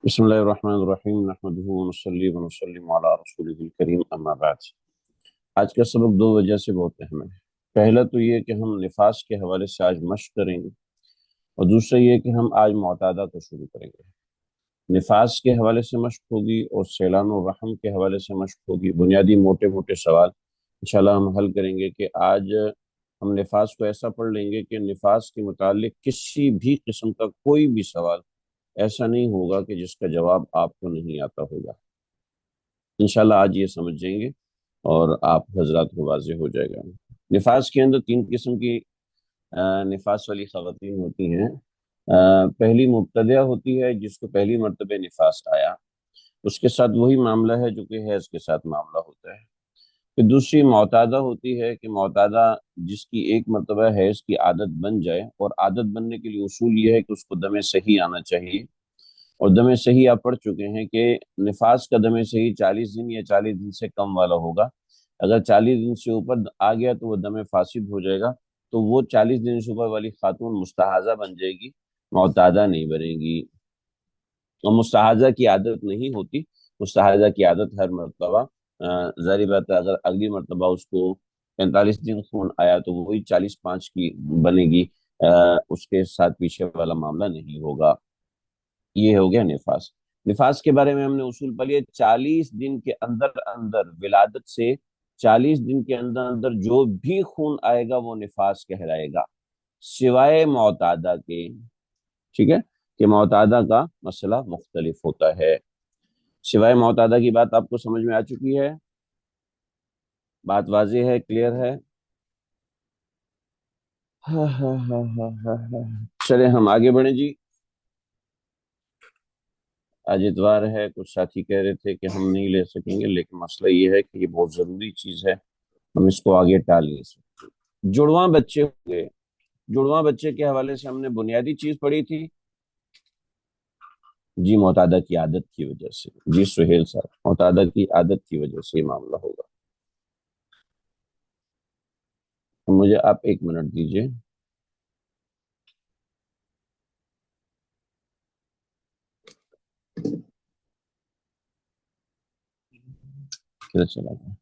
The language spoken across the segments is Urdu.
بسم اللہ الرحمن الرحیم نحمدہ ونصلی ونسلم علی رسولہ الکریم اما بعد۔ آج کا سبق دو وجہ سے بہت اہم ہے۔ پہلا تو یہ کہ ہم نفاس کے حوالے سے آج مشق کریں گے، اور دوسرا یہ کہ ہم آج معتادہ کو شروع کریں گے۔ نفاس کے حوالے سے مشق ہوگی اور سیلان و رحم کے حوالے سے مشق ہوگی۔ بنیادی موٹے موٹے سوال انشاءاللہ ہم حل کریں گے کہ آج ہم نفاس کو ایسا پڑھ لیں گے کہ نفاس کے متعلق کسی بھی قسم کا کوئی بھی سوال ایسا نہیں ہوگا کہ جس کا جواب آپ کو نہیں آتا ہوگا۔ انشاءاللہ آج یہ سمجھ جائیں گے اور آپ حضرات کو واضح ہو جائے گا۔ نفاس کے اندر تین قسم کی نفاس والی خواتین ہوتی ہیں۔ پہلی مبتدیہ ہوتی ہے جس کو پہلی مرتبہ نفاس آیا، اس کے ساتھ وہی معاملہ ہے جو کہ حیض کے ساتھ معاملہ ہوتا ہے۔ پھر دوسری معتادہ ہوتی ہے کہ معتادہ جس کی ایک مرتبہ حیض کی عادت بن جائے، اور عادت بننے کے لیے اصول یہ ہے کہ اس کو دم صحیح آنا چاہیے، اور دم صحیح آپ پڑھ چکے ہیں کہ نفاس کا دم صحیح 40 دن یا 40 دن سے کم والا ہوگا۔ اگر 40 دن سے اوپر آ گیا تو وہ دم فاسد ہو جائے گا، تو وہ 40 دن سے اوپر والی خاتون مستحاضہ بن جائے گی، معتادہ نہیں بنے گی۔ اور مستحاضہ کی عادت نہیں ہوتی، مستحاضہ کی عادت ہر مرتبہ ظاہر بات ہے اگر اگلی مرتبہ اس کو 45 دن خون آیا تو وہی 40-5 کی بنے گی، اس کے ساتھ پیچھے والا معاملہ نہیں ہوگا۔ یہ ہو گیا نفاس۔ نفاس کے بارے میں ہم نے اصول پڑھ لیا، 40 دن کے اندر اندر، ولادت سے 40 دن کے اندر اندر جو بھی خون آئے گا وہ نفاس کہلائے گا، سوائے معتادہ کے۔ ٹھیک ہے کہ معتادہ کا مسئلہ مختلف ہوتا ہے۔ سوائے معتادہ کی بات آپ کو سمجھ میں آ چکی ہے؟ بات واضح ہے، کلیئر ہے؟ چلے ہم آگے بڑھیں جی۔ آج اتوار ہے، کچھ ساتھی کہہ رہے تھے کہ ہم نہیں لے سکیں گے، لیکن مسئلہ یہ ہے کہ یہ بہت ضروری چیز ہے، ہم اس کو آگے ٹال نہیں سکتے۔ جڑواں بچے ہوئے، جڑواں بچے کے حوالے سے ہم نے بنیادی چیز پڑھی تھی جی، معتادہ کی عادت کی وجہ سے۔ جی سہیل صاحب، معتادہ کی عادت کی وجہ سے یہ معاملہ ہوگا۔ مجھے آپ ایک منٹ دیجئے۔ کدھر چلا گیا؟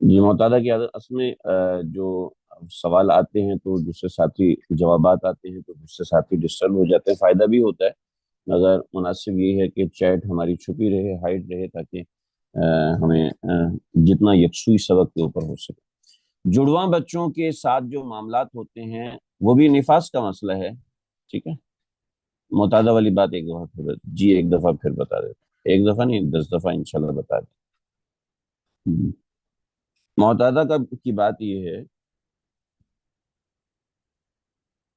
جی، معتادہ کی عادت اصل میں جو سوال آتے ہیں تو دوسرے ساتھی، جوابات آتے ہیں تو دوسرے ساتھی ڈسٹرب ہو جاتے ہیں، فائدہ بھی ہوتا ہے، مگر مناسب یہ ہے کہ چیٹ ہماری چھپی رہے، ہائڈ رہے، تاکہ ہمیں جتنا یکسوئی سبق کے اوپر ہو سکے۔ جڑواں بچوں کے ساتھ جو معاملات ہوتے ہیں وہ بھی نفاس کا مسئلہ ہے۔ ٹھیک ہے، معتادہ والی بات ایک دفعہ پھر جی ایک دفعہ پھر بتا دیتے، ایک دفعہ نہیں 10 دفعہ انشاءاللہ بتا دیں۔ معتادہ کی بات یہ ہے،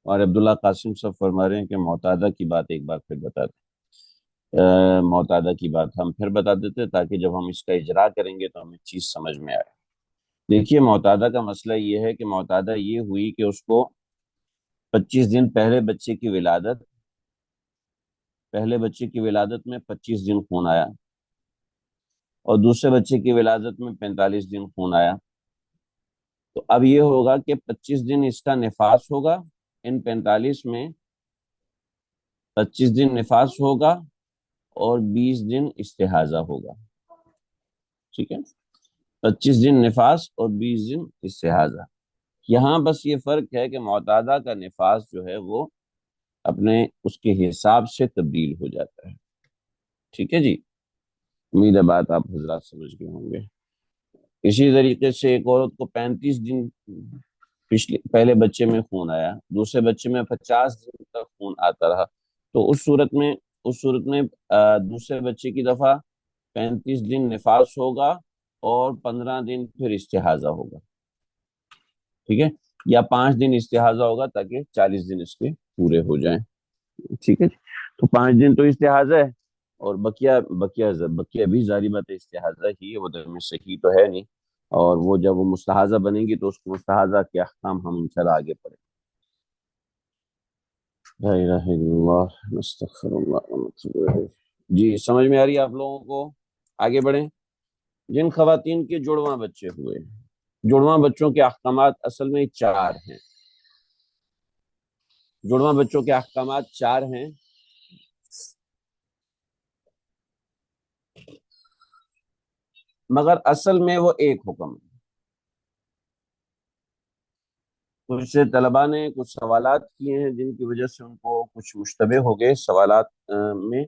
اور عبداللہ قاسم صاحب فرما رہے ہیں کہ معتادہ کی بات ایک بار پھر بتا دیں۔ معتادہ کی بات ہم پھر بتا دیتے تاکہ جب ہم اس کا اجرا کریں گے تو ہمیں چیز سمجھ میں آئے۔ دیکھیے، معتادہ کا مسئلہ یہ ہے کہ معتادہ یہ ہوئی کہ اس کو 25 دن پہلے بچے کی ولادت، پہلے بچے کی ولادت میں 25 دن خون آیا، اور دوسرے بچے کی ولادت میں 45 دن خون آیا۔ تو اب یہ ہوگا کہ 25 دن اس کا نفاس ہوگا، ان 45 میں 25 دن نفاس ہوگا اور 20 دن استحاضہ ہوگا۔ ٹھیک ہے، 25 دن نفاس اور 20 دن استحاضہ۔ یہاں بس یہ فرق ہے کہ معتادہ کا نفاس جو ہے وہ اپنے اس کے حساب سے تبدیل ہو جاتا ہے۔ ٹھیک ہے جی، امید ہے بات آپ حضرات سمجھ گئے ہوں گے۔ اسی طریقے سے ایک عورت کو 35 دن پہلے بچے میں خون آیا، دوسرے بچے میں 50 دن تک خون آتا رہا، تو اس صورت میں دوسرے بچے کی دفعہ 35 دن نفاس ہوگا اور 15 دن پھر استحاضہ ہوگا۔ ٹھیک ہے، یا 5 دن استحاضہ ہوگا تاکہ 40 دن اس کے پورے ہو جائیں۔ ٹھیک ہے، تو 5 دن تو استحاضہ ہے، اور بقیہ بھی ظاہری بات ہے استحاضہ ہی ہے، وہ دم صحیح تو ہے نہیں، اور وہ جب وہ مستحاضہ بنے گی تو اس کو مستحاضہ کے احکام ہم انشاءاللہ آگے پڑھیں۔ لا الہ الا اللہ، نستغفر اللہ ونتوب الیہ۔ جی سمجھ میں آ رہی ہے آپ لوگوں کو؟ آگے بڑھیں۔ جن خواتین کے جڑواں بچے ہوئے، جڑواں بچوں کے احکامات اصل میں 4 ہیں۔ جڑواں بچوں کے احکامات 4 ہیں، مگر اصل میں وہ ایک حکم ہے۔ کچھ طلباء نے کچھ سوالات کیے ہیں جن کی وجہ سے ان کو کچھ مشتبہ ہو گئے سوالات میں،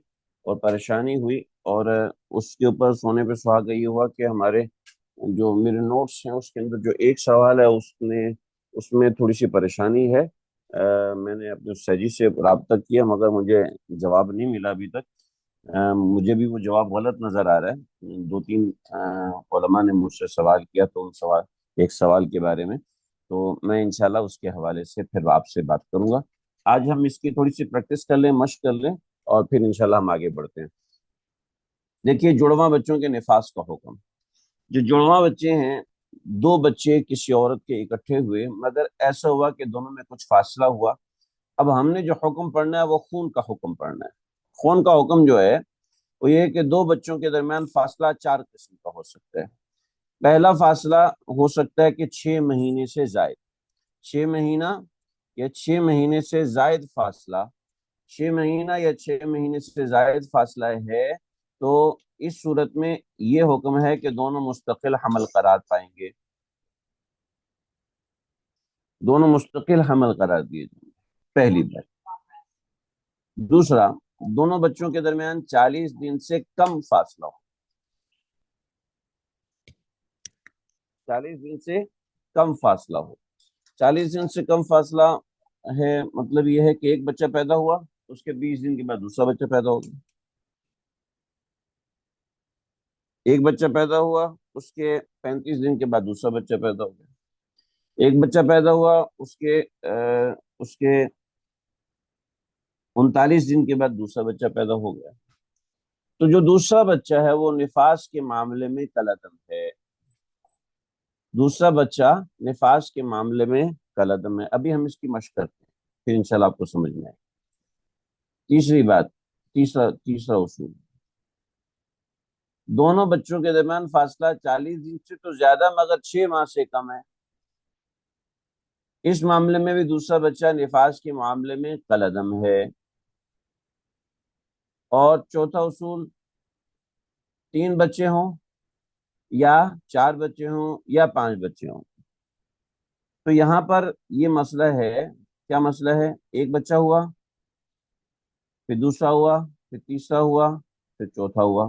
اور پریشانی ہوئی، اور اس کے اوپر سونے پہ سہاگا یہ ہوا کہ ہمارے جو میرے نوٹس ہیں اس کے اندر جو ایک سوال ہے اس میں تھوڑی سی پریشانی ہے۔ میں نے اپنے سیجی سے رابطہ کیا مگر مجھے جواب نہیں ملا ابھی تک۔ مجھے بھی وہ جواب غلط نظر آ رہا ہے۔ 2-3 علماء نے مجھ سے سوال کیا تو ایک سوال کے بارے میں، تو میں انشاءاللہ اس کے حوالے سے پھر آپ سے بات کروں گا۔ آج ہم اس کی تھوڑی سی پریکٹس کر لیں، مشق کر لیں، اور پھر انشاءاللہ ہم آگے بڑھتے ہیں۔ دیکھیے، جڑواں بچوں کے نفاس کا حکم۔ جو جڑواں بچے ہیں، 2 بچے کسی عورت کے اکٹھے ہوئے، مگر ایسا ہوا کہ دونوں میں کچھ فاصلہ ہوا۔ اب ہم نے جو حکم پڑھنا ہے وہ خون کا حکم پڑھنا ہے۔ خون کا حکم جو ہے وہ یہ ہے کہ 2 بچوں کے درمیان فاصلہ 4 قسم کا ہو سکتا ہے۔ پہلا فاصلہ ہو سکتا ہے کہ 6 مہینے سے زائد، 6 مہینہ یا 6 مہینے سے زائد فاصلہ، 6 مہینہ یا 6 مہینے سے زائد فاصلہ ہے، تو اس صورت میں یہ حکم ہے کہ دونوں مستقل حمل قرار پائیں گے، دونوں مستقل حمل قرار دیے جائیں گے، پہلی بات۔ دوسرا، دونوں بچوں کے درمیان 40 دن سے کم فاصلہ ہو، 40 دن سے کم فاصلہ ہو۔ 40 دن سے کم فاصلہ ہے، مطلب یہ ہے کہ ایک بچہ پیدا ہوا، اس کے 20 دن کے بعد دوسرا بچہ پیدا ہو گیا، ایک بچہ پیدا ہوا، اس کے 35 دن کے بعد دوسرا بچہ پیدا ہو گیا، ایک بچہ پیدا ہوا، اس کے 39 دن کے بعد دوسرا بچہ پیدا ہو گیا۔ تو جو دوسرا بچہ ہے وہ نفاس کے معاملے میں کالعدم ہے، دوسرا بچہ نفاس کے معاملے میں کالعدم ہے۔ ابھی ہم اس کی مشق کرتے ہیں، پھر انشاءاللہ آپ کو سمجھ میں آئے۔ تیسری بات، تیسرا اصول، دونوں بچوں کے درمیان فاصلہ 40 دن سے تو زیادہ مگر 6 ماہ سے کم ہے، اس معاملے میں بھی دوسرا بچہ نفاس کے معاملے میں کالعدم ہے۔ اور چوتھا اصول، 3 بچے ہوں یا 4 بچے ہوں یا 5 بچے ہوں، تو یہاں پر یہ مسئلہ ہے، کیا مسئلہ ہے؟ ایک بچہ ہوا، پھر دوسرا ہوا، پھر تیسرا ہوا، پھر چوتھا ہوا،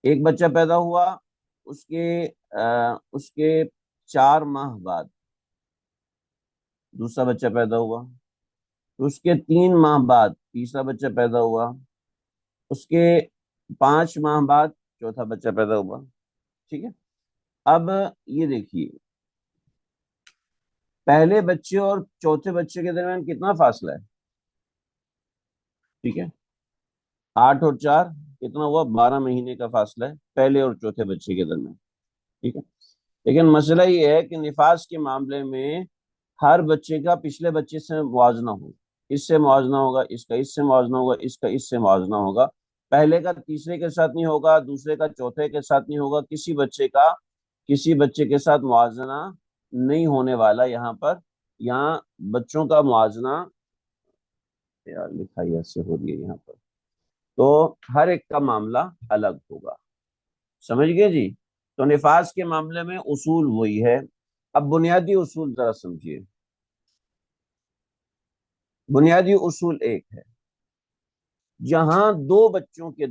ایک بچہ پیدا ہوا، اس کے 4 ماہ بعد دوسرا بچہ پیدا ہوا، اس کے 3 ماہ بعد تیسرا بچہ پیدا ہوا، اس کے 5 ماہ بعد چوتھا بچہ پیدا ہوا، ٹھیک ہے۔ اب یہ دیکھیے، پہلے بچے اور چوتھے بچے کے درمیان کتنا فاصلہ ہے؟ ٹھیک ہے، 8 اور 4 کتنا ہوا؟ 12 مہینے کا فاصلہ ہے پہلے اور چوتھے بچے کے درمیان، ٹھیک ہے۔ لیکن مسئلہ یہ ہے کہ نفاس کے معاملے میں ہر بچے کا پچھلے بچے سے موازنہ ہو، اس سے موازنہ ہوگا، اس کا اس سے موازنہ ہوگا، اس کا اس سے موازنہ ہوگا، پہلے کا تیسرے کے ساتھ نہیں ہوگا، دوسرے کا چوتھے کے ساتھ نہیں ہوگا، کسی بچے کے ساتھ موازنہ نہیں ہونے والا یہاں پر۔ یہاں بچوں کا موازنہ، یار لکھائی ایسے ہو رہی ہے یہاں پر، تو ہر ایک کا معاملہ الگ ہوگا، سمجھ گئے جی؟ تو نفاس کے معاملے میں اصول وہی ہے۔ اب بنیادی اصول ذرا سمجھیے، بنیادی اصول ایک ہے، جہاں 2 بچوں کے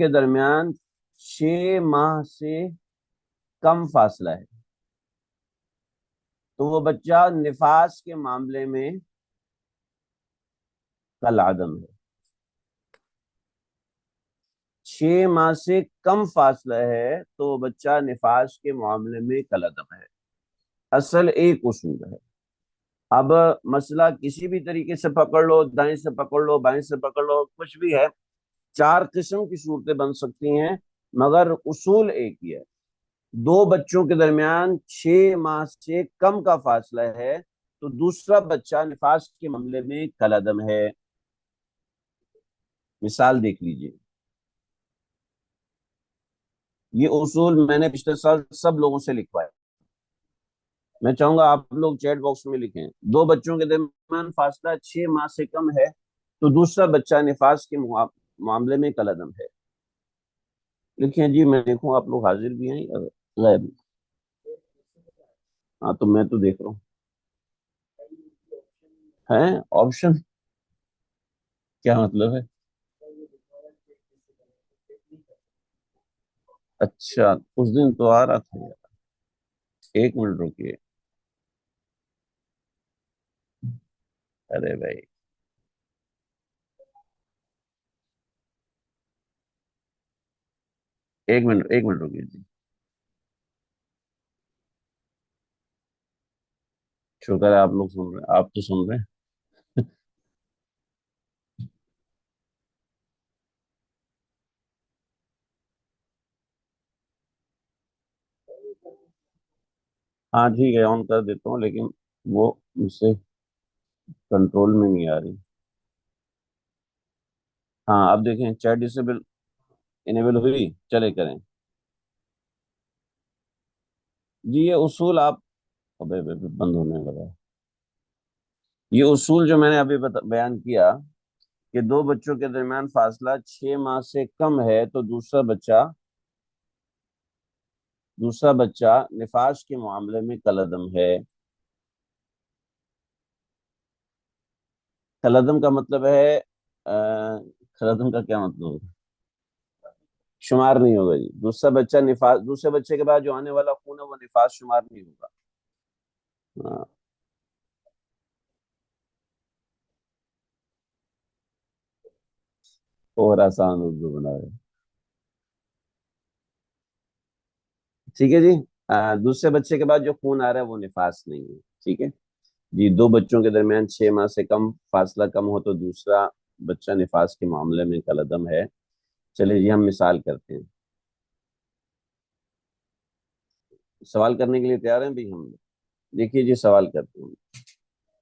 درمیان 6 ماہ سے کم فاصلہ ہے، تو وہ بچہ نفاس کے معاملے میں کالعدم ہے۔ 6 ماہ سے کم فاصلہ ہے تو وہ بچہ نفاس کے معاملے میں کالعدم ہے، اصل ایک اصول ہے۔ اب مسئلہ کسی بھی طریقے سے پکڑ لو، دائیں سے پکڑ لو، بائیں سے پکڑ لو، کچھ بھی ہے، 4 قسم کی صورتیں بن سکتی ہیں، مگر اصول ایک ہی ہے۔ 2 بچوں کے درمیان 6 ماہ سے کم کا فاصلہ ہے تو دوسرا بچہ نفاس کے معاملے میں کالعدم ہے۔ مثال دیکھ لیجئے، یہ اصول میں نے پچھلے سال سب لوگوں سے لکھوایا، میں چاہوں گا آپ لوگ چیٹ باکس میں لکھیں، دو بچوں کے درمیان فاصلہ 6 ماہ سے کم ہے تو دوسرا بچہ نفاس کے معاملے میں کالعدم ہے۔ لکھیں جی، میں دیکھوں آپ لوگ حاضر بھی ہیں یا غائب؟ ہاں تو میں تو دیکھ رہا ہوں۔ ہیں آپشن؟ کیا مطلب ہے؟ اچھا، اس دن تو آ رہا تھا یار، ایک منٹ رکیے۔ ارے بھائی، ایک منٹ رکیے جی۔ شکر ہے آپ لوگ سن رہے ہیں، آپ تو سن رہے ہیں۔ ہاں ٹھیک ہے، آن کر دیتا ہوں، لیکن وہ مجھ سے کنٹرول میں نہیں آ رہی۔ ہاں اب دیکھیں، چیٹ ڈسیبل انیبل ہوئی، چلے کریں جی۔ یہ اصول آپ، ابے بند ہونے لگا۔ یہ اصول جو میں نے ابھی بیان کیا کہ دو بچوں کے درمیان فاصلہ 6 ماہ سے کم ہے تو دوسرا بچہ نفاس کے معاملے میں کالعدم ہے۔ کالعدم کا مطلب ہے کالعدم کا کیا مطلب ہے؟ شمار نہیں ہوگا جی، دوسرا بچہ نفاس، دوسرے بچے کے بعد جو آنے والا خون ہے وہ نفاس شمار نہیں ہوگا۔ ہاں، اور آسان اردو بنا رہے ہیں۔ ٹھیک ہے جی، دوسرے بچے کے بعد جو خون آ رہا ہے وہ نفاس نہیں ہے، ٹھیک ہے جی۔ دو بچوں کے درمیان 6 ماہ سے کم فاصلہ کم ہو تو دوسرا بچہ نفاس کے معاملے میں کالعدم ہے۔ چلے جی، ہم مثال کرتے ہیں، سوال کرنے کے لیے تیار ہیں بھی ہم؟ دیکھیے جی، سوال کرتے ہیں۔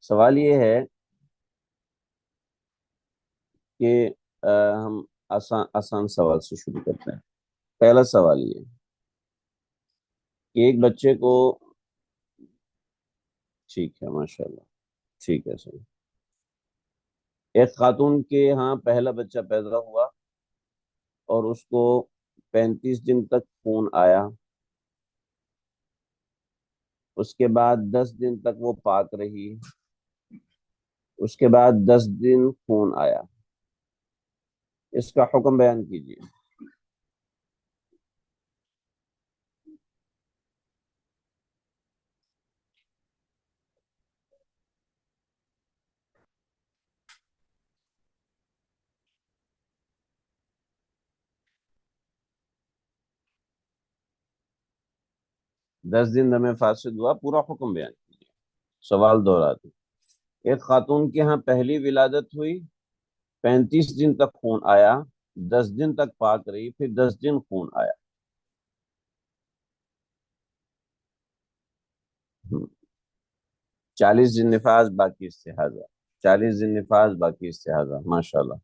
سوال یہ ہے کہ ہم آسان آسان سوال سے شروع کرتے ہیں۔ پہلا سوال یہ ہے کہ ایک بچے کو، ٹھیک ہے ماشاء اللہ، ٹھیک ہے سر، ایک خاتون کے ہاں پہلا بچہ پیدا ہوا اور اس کو 35 دن تک خون آیا، اس کے بعد 10 دن تک وہ پاک رہی، اس کے بعد 10 دن خون آیا، اس کا حکم بیان کیجیے۔ 10 دن دم فاسد ہوا، پورا حکم بیان کیجیے۔ سوال دوہراتے ہیں۔ ایک خاتون کے ہاں پہلی ولادت ہوئی، 35 دن تک خون آیا، 10 دن تک پاک رہی، پھر 10 دن خون آیا۔ 40 دن نفاذ باقی استحاضہ، 40 دن نفاذ باقی استحاضہ، ماشاء اللہ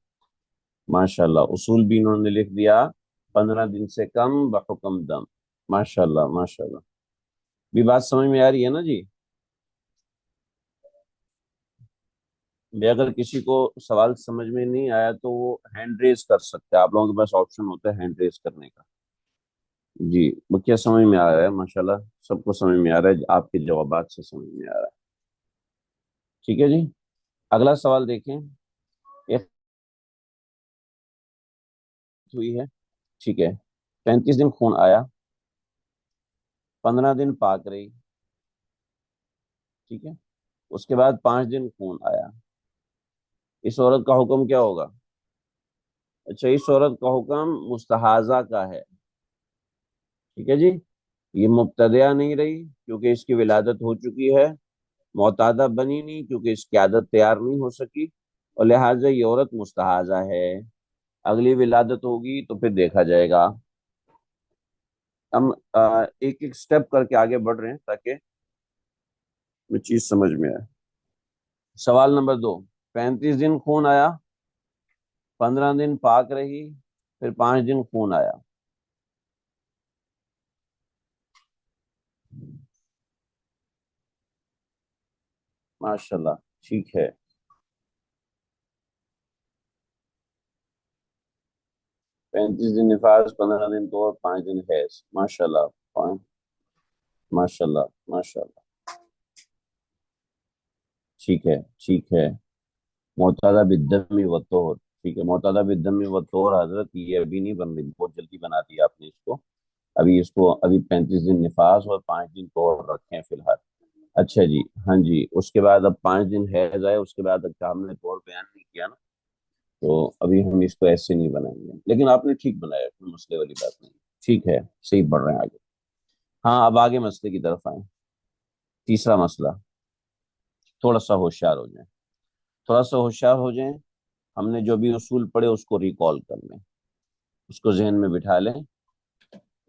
ماشاء اللہ۔ اصول بھی انہوں نے لکھ دیا، 15 دن سے کم بحکم دم، ماشاء اللہ ماشاء اللہ۔ بھی بات سمجھ میں آ رہی ہے نا جی؟ بھی اگر کسی کو سوال سمجھ میں نہیں آیا تو وہ ہینڈ ریز کر سکتے ہیں، آپ لوگوں کے پاس آپشن ہوتا ہے ہینڈ ریز کرنے کا۔ جی، وہ کیا سمجھ میں آ رہا ہے؟ ماشاءاللہ سب کو سمجھ میں آ رہا ہے، آپ کے جوابات سے سمجھ میں آ رہا ہے۔ ٹھیک ہے جی، اگلا سوال دیکھیں۔ ایک ہوئی ہے، ٹھیک ہے، 35 دن خون آیا، 15 دن پاک رہی، ٹھیک ہے، اس کے بعد 5 دن خون آیا، اس عورت کا حکم کیا ہوگا؟ اچھا، اس عورت کا حکم مستحاضہ کا ہے، ٹھیک ہے جی۔ یہ مبتدیہ نہیں رہی کیونکہ اس کی ولادت ہو چکی ہے، معتادہ بنی نہیں کیونکہ اس کی عادت تیار نہیں ہو سکی، اور لہٰذا یہ عورت مستحاضہ ہے۔ اگلی ولادت ہوگی تو پھر دیکھا جائے گا۔ ہم ایک ایک سٹیپ کر کے آگے بڑھ رہے ہیں تاکہ یہ چیز سمجھ میں آئے۔ سوال نمبر 2، 35 دن خون آیا، 15 دن پاک رہی، پھر 5 دن خون آیا۔ ماشاءاللہ، ٹھیک ہے۔ 35 دن نفاس، 15 دن تو اور 5 دن حیض، ماشاء اللہ۔ ماشاء اللہ، ماشاء اللہ، ٹھیک ہے، ٹھیک ہے۔ معتادہ بالدم والطہر، ٹھیک ہے، معتادہ بالدم والطہر حضرت یہ ابھی نہیں بن رہی، بہت جلدی بنا دیا آپ نے اس کو۔ ابھی 35 دن نفاس اور 5 دن طہر رکھے ہیں فی الحال۔ اچھا جی، ہاں جی، اس کے بعد اب 5 دن حیض آئے، اس کے بعد ہم نے طور بیان نہیں کیا نا، تو ابھی ہم اس کو ایسے نہیں بنائیں گے، لیکن آپ نے ٹھیک بنایا، کوئی مسئلے والی بات نہیں۔ ٹھیک ہے، صحیح پڑھ رہے ہیں آگے۔ ہاں، اب آگے مسئلے کی طرف آئیں۔ تیسرا مسئلہ، تھوڑا سا ہوشیار ہو جائیں، تھوڑا سا ہوشیار ہو جائیں۔ ہم نے جو بھی اصول پڑھے اس کو ریکال کر لیں، اس کو ذہن میں بٹھا لیں۔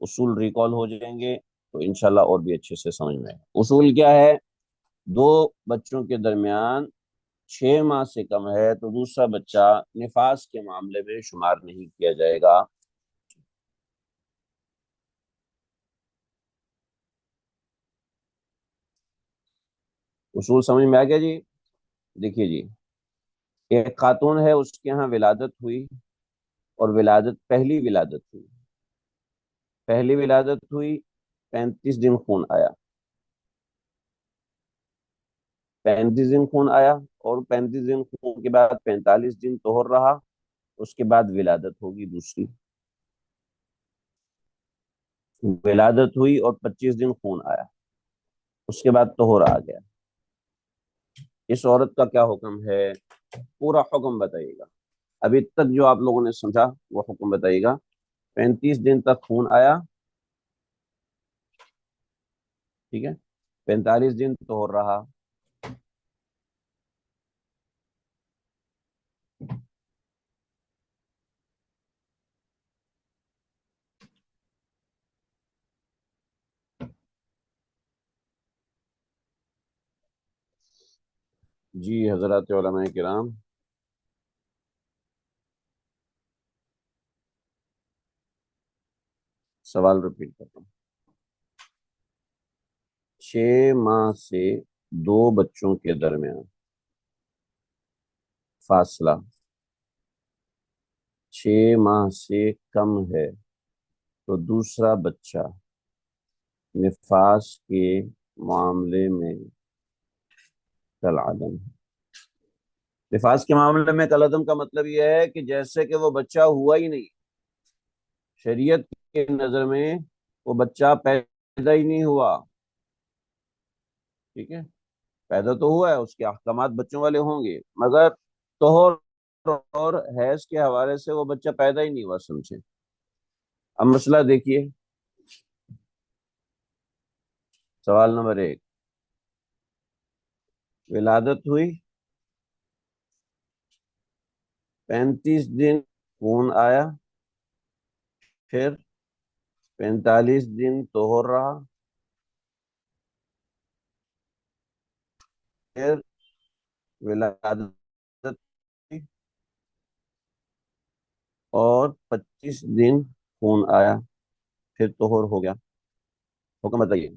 اصول ریکال ہو جائیں گے تو انشاءاللہ اور بھی اچھے سے سمجھ میں آئے گا۔ اصول کیا ہے؟ دو بچوں کے درمیان 6 ماہ سے کم ہے تو دوسرا بچہ نفاس کے معاملے میں شمار نہیں کیا جائے گا۔ اصول سمجھ میں آ گیا جی؟ دیکھیے جی، ایک خاتون ہے، اس کے ہاں ولادت ہوئی، اور پہلی ولادت ہوئی، پہلی ولادت ہوئی، 35 دن خون آیا، 35 دن خون آیا، اور 35 دن خون کے بعد 45 دن طہر رہا، اس کے بعد ولادت ہوگی دوسری، ولادت ہوئی اور 25 دن خون آیا، اس کے بعد طہر آ گیا۔ اس عورت کا کیا حکم ہے؟ پورا حکم بتائیے گا، ابھی تک جو آپ لوگوں نے سمجھا وہ حکم بتائیے گا۔ 35 دن تک خون آیا، ٹھیک ہے، 45 دن طہر رہا، جی حضرات علماء کرام، سوال رپیٹ کرتا ہوں۔ 6 ماہ سے دو بچوں کے درمیان فاصلہ 6 ماہ سے کم ہے تو دوسرا بچہ نفاس کے معاملے میں کالعدم ہے۔ نفاس کے معاملے میں کالعدم کا مطلب یہ ہے کہ جیسے کہ وہ بچہ ہوا ہی نہیں، شریعت کے نظر میں وہ بچہ پیدا ہی نہیں ہوا، ٹھیک ہے، پیدا تو ہوا ہے، اس کے احکامات بچوں والے ہوں گے، مگر طہور اور حیض کے حوالے سے وہ بچہ پیدا ہی نہیں ہوا، سمجھے؟ اب مسئلہ دیکھیے، سوال نمبر 1، ولادت ہوئی، 35 دن خون آیا، پھر 45 دن طہور رہا، پھر ولادت ہوئی، اور 25 دن خون آیا، پھر طہور ہو گیا۔ حکم بتائیے۔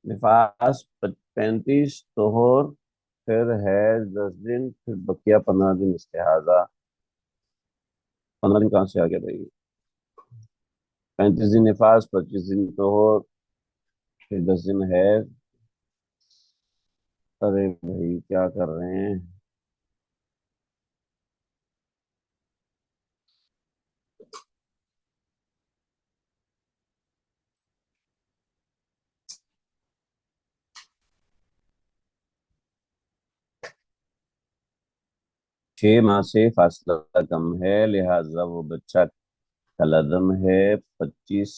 نفاس 35، طہور، پھر حیض 10 دن، پھر بقیہ 15 دن استحاضہ۔ 15 دن کہاں سے آ گیا بھائی؟ 35 دن نفاس، 25 دن طہور، پھر 10 دن حیض۔ ارے بھائی کیا کر رہے ہیں؟ 6 ماہ سے فاصلہ کم ہے، لہذا وہ بچہ کالعدم ہے۔ 25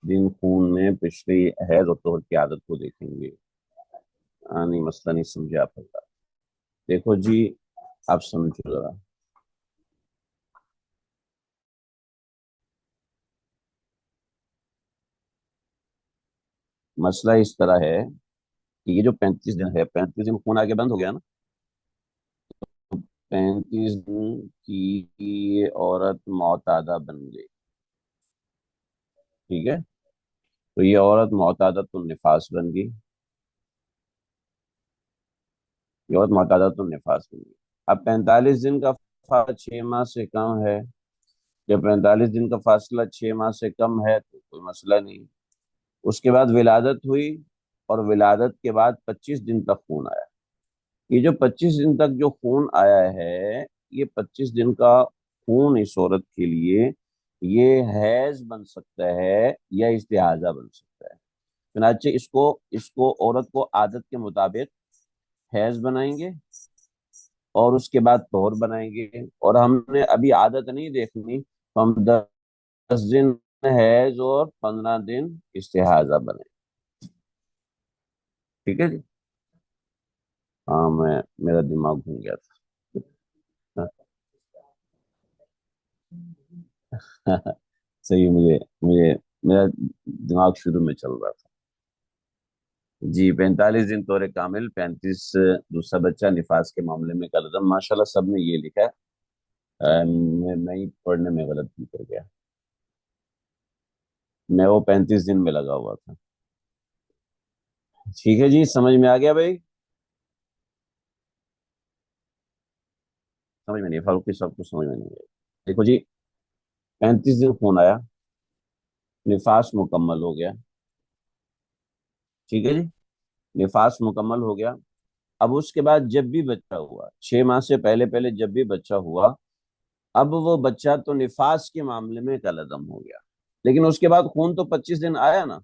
دن خون میں پچھلی حیض اور طہر کی عادت کو دیکھیں گے۔ نہیں، مسئلہ نہیں سمجھے آپ کا۔ دیکھو جی، آپ سمجھو ذرا، مسئلہ اس طرح ہے کہ یہ جو 35 دن ہے، 35 دن خون آگے بند ہو گیا نا، 35 دن کی یہ عورت معتادہ بن گئی، ٹھیک ہے، تو یہ عورت معتادۃ النفاس بن گئی، یہ عورت معتادۃ النفاس بن گئی۔ اب 45 دن کا فاصلہ 6 ماہ سے کم ہے، جب 45 دن کا فاصلہ 6 ماہ سے کم ہے تو کوئی مسئلہ نہیں۔ اس کے بعد ولادت ہوئی، اور ولادت کے بعد 25 دن تک خون آیا۔ یہ جو 25 دن تک جو خون آیا ہے، یہ 25 دن کا خون اس عورت کے لیے یہ حیض بن سکتا ہے یا استحاضہ بن سکتا ہے۔ چنانچہ اس کو عورت کو عادت کے مطابق حیض بنائیں گے، اور اس کے بعد طہور بنائیں گے، اور ہم نے ابھی عادت نہیں دیکھنی، تو ہم 10 دن حیض اور 15 دن استحاضہ بنائیں۔ ٹھیک ہے جی؟ ہاں، میرا دماغ گھوم گیا تھا۔ صحیح، مجھے میرا دماغ شروع میں چل رہا تھا۔ جی، 45 دن طور کامل، 35 دوسرا بچہ، نفاس کے معاملے میں قلم، ماشاءاللہ سب نے یہ لکھا ہے۔ میں ہی پڑھنے میں غلطی کر گیا، میں وہ 35 دن میں لگا ہوا تھا۔ ٹھیک ہے جی، سمجھ میں آ گیا بھائی؟ سمجھ میں نہیں فاروقی صاحب کو سمجھ میں نہیں آیا؟ دیکھو جی، 35 دن خون آیا، نفاس مکمل ہو گیا، ٹھیک ہے جی، نفاس مکمل ہو گیا۔ اب اس کے بعد جب بھی بچہ ہوا، 6 ماہ سے پہلے پہلے جب بھی بچہ ہوا، اب وہ بچہ تو نفاس کے معاملے میں کالعدم ہو گیا، لیکن اس کے بعد خون تو 25 دن آیا نا،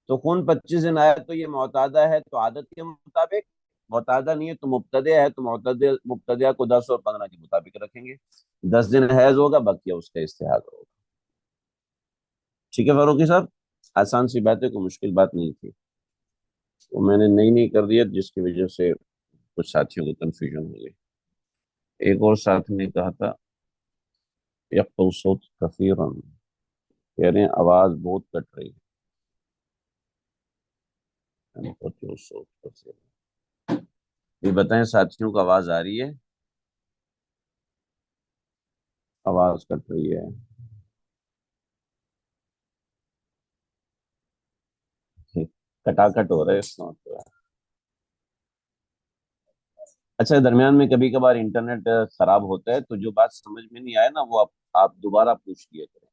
تو خون 25 دن آیا تو یہ معتادہ ہے تو عادت کے مطابق، معتادہ نہیں ہے تو مبتدع ہے تو مبتدع کو 10 اور 15 کے مطابق رکھیں گے۔ 10 دن حیض ہوگا، باقی اس کا استحاضہ ہوگا۔ ٹھیک ہے فاروقی صاحب؟ آسان سی بات ہے، کوئی مشکل بات نہیں تھی، وہ میں نے نہیں کر دیا، جس کی وجہ سے کچھ ساتھیوں کو کنفیوژن ہو گئی۔ ایک اور ساتھی نے کہا تھا یقل صوت کثیرا، کہہ رہے ہیں آواز بہت کٹ رہی ہے، یقل صوت کثیرا۔ یہ بتائیں ساتھیوں کو آواز آ رہی ہے؟ آواز کٹ رہی ہے؟ کٹاکٹ ہو رہا ہے اس کا مطلب ہے۔ اچھا، درمیان میں کبھی کبھار انٹرنیٹ خراب ہوتا ہے، تو جو بات سمجھ میں نہیں آئے نا، وہ آپ دوبارہ پوچھ لیا کریں،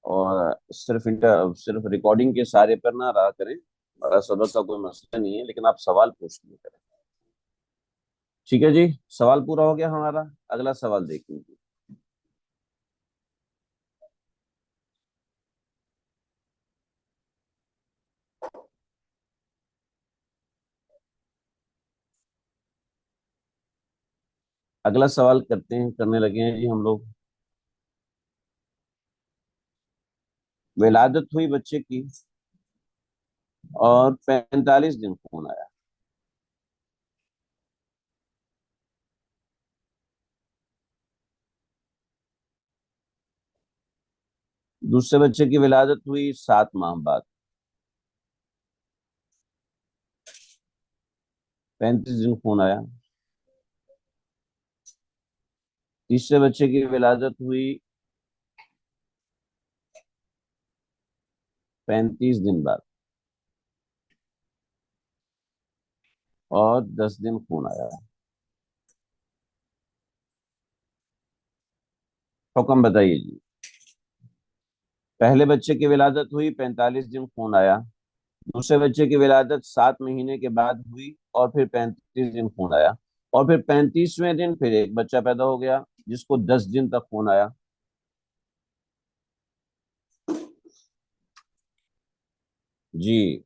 اور صرف ریکارڈنگ کے سارے پر نہ رہا کریں۔ بڑا سبق کا کوئی مسئلہ نہیں ہے، لیکن آپ سوال پوچھ لیا کریں۔ ٹھیک ہے جی، سوال پورا ہو گیا ہمارا، اگلا سوال دیکھ لیجیے۔ اگلا سوال کرنے لگے ہیں جی ہم لوگ۔ ولادت ہوئی بچے کی، اور 45 دن خون آیا، دوسرے بچے کی ولادت ہوئی 7 ماہ بعد، 35 دن خون آیا، تیسرے بچے کی ولادت ہوئی 35 دن بعد، اور 10 دن خون آیا۔ حکم بتائیے جی۔ پہلے بچے کی ولادت ہوئی، 45 دن خون آیا، دوسرے بچے کی ولادت 7 مہینے کے بعد ہوئی، اور پھر 35 دن خون آیا، اور پھر 35ویں دن پھر ایک بچہ پیدا ہو گیا جس کو 10 دن تک خون آیا۔ جی،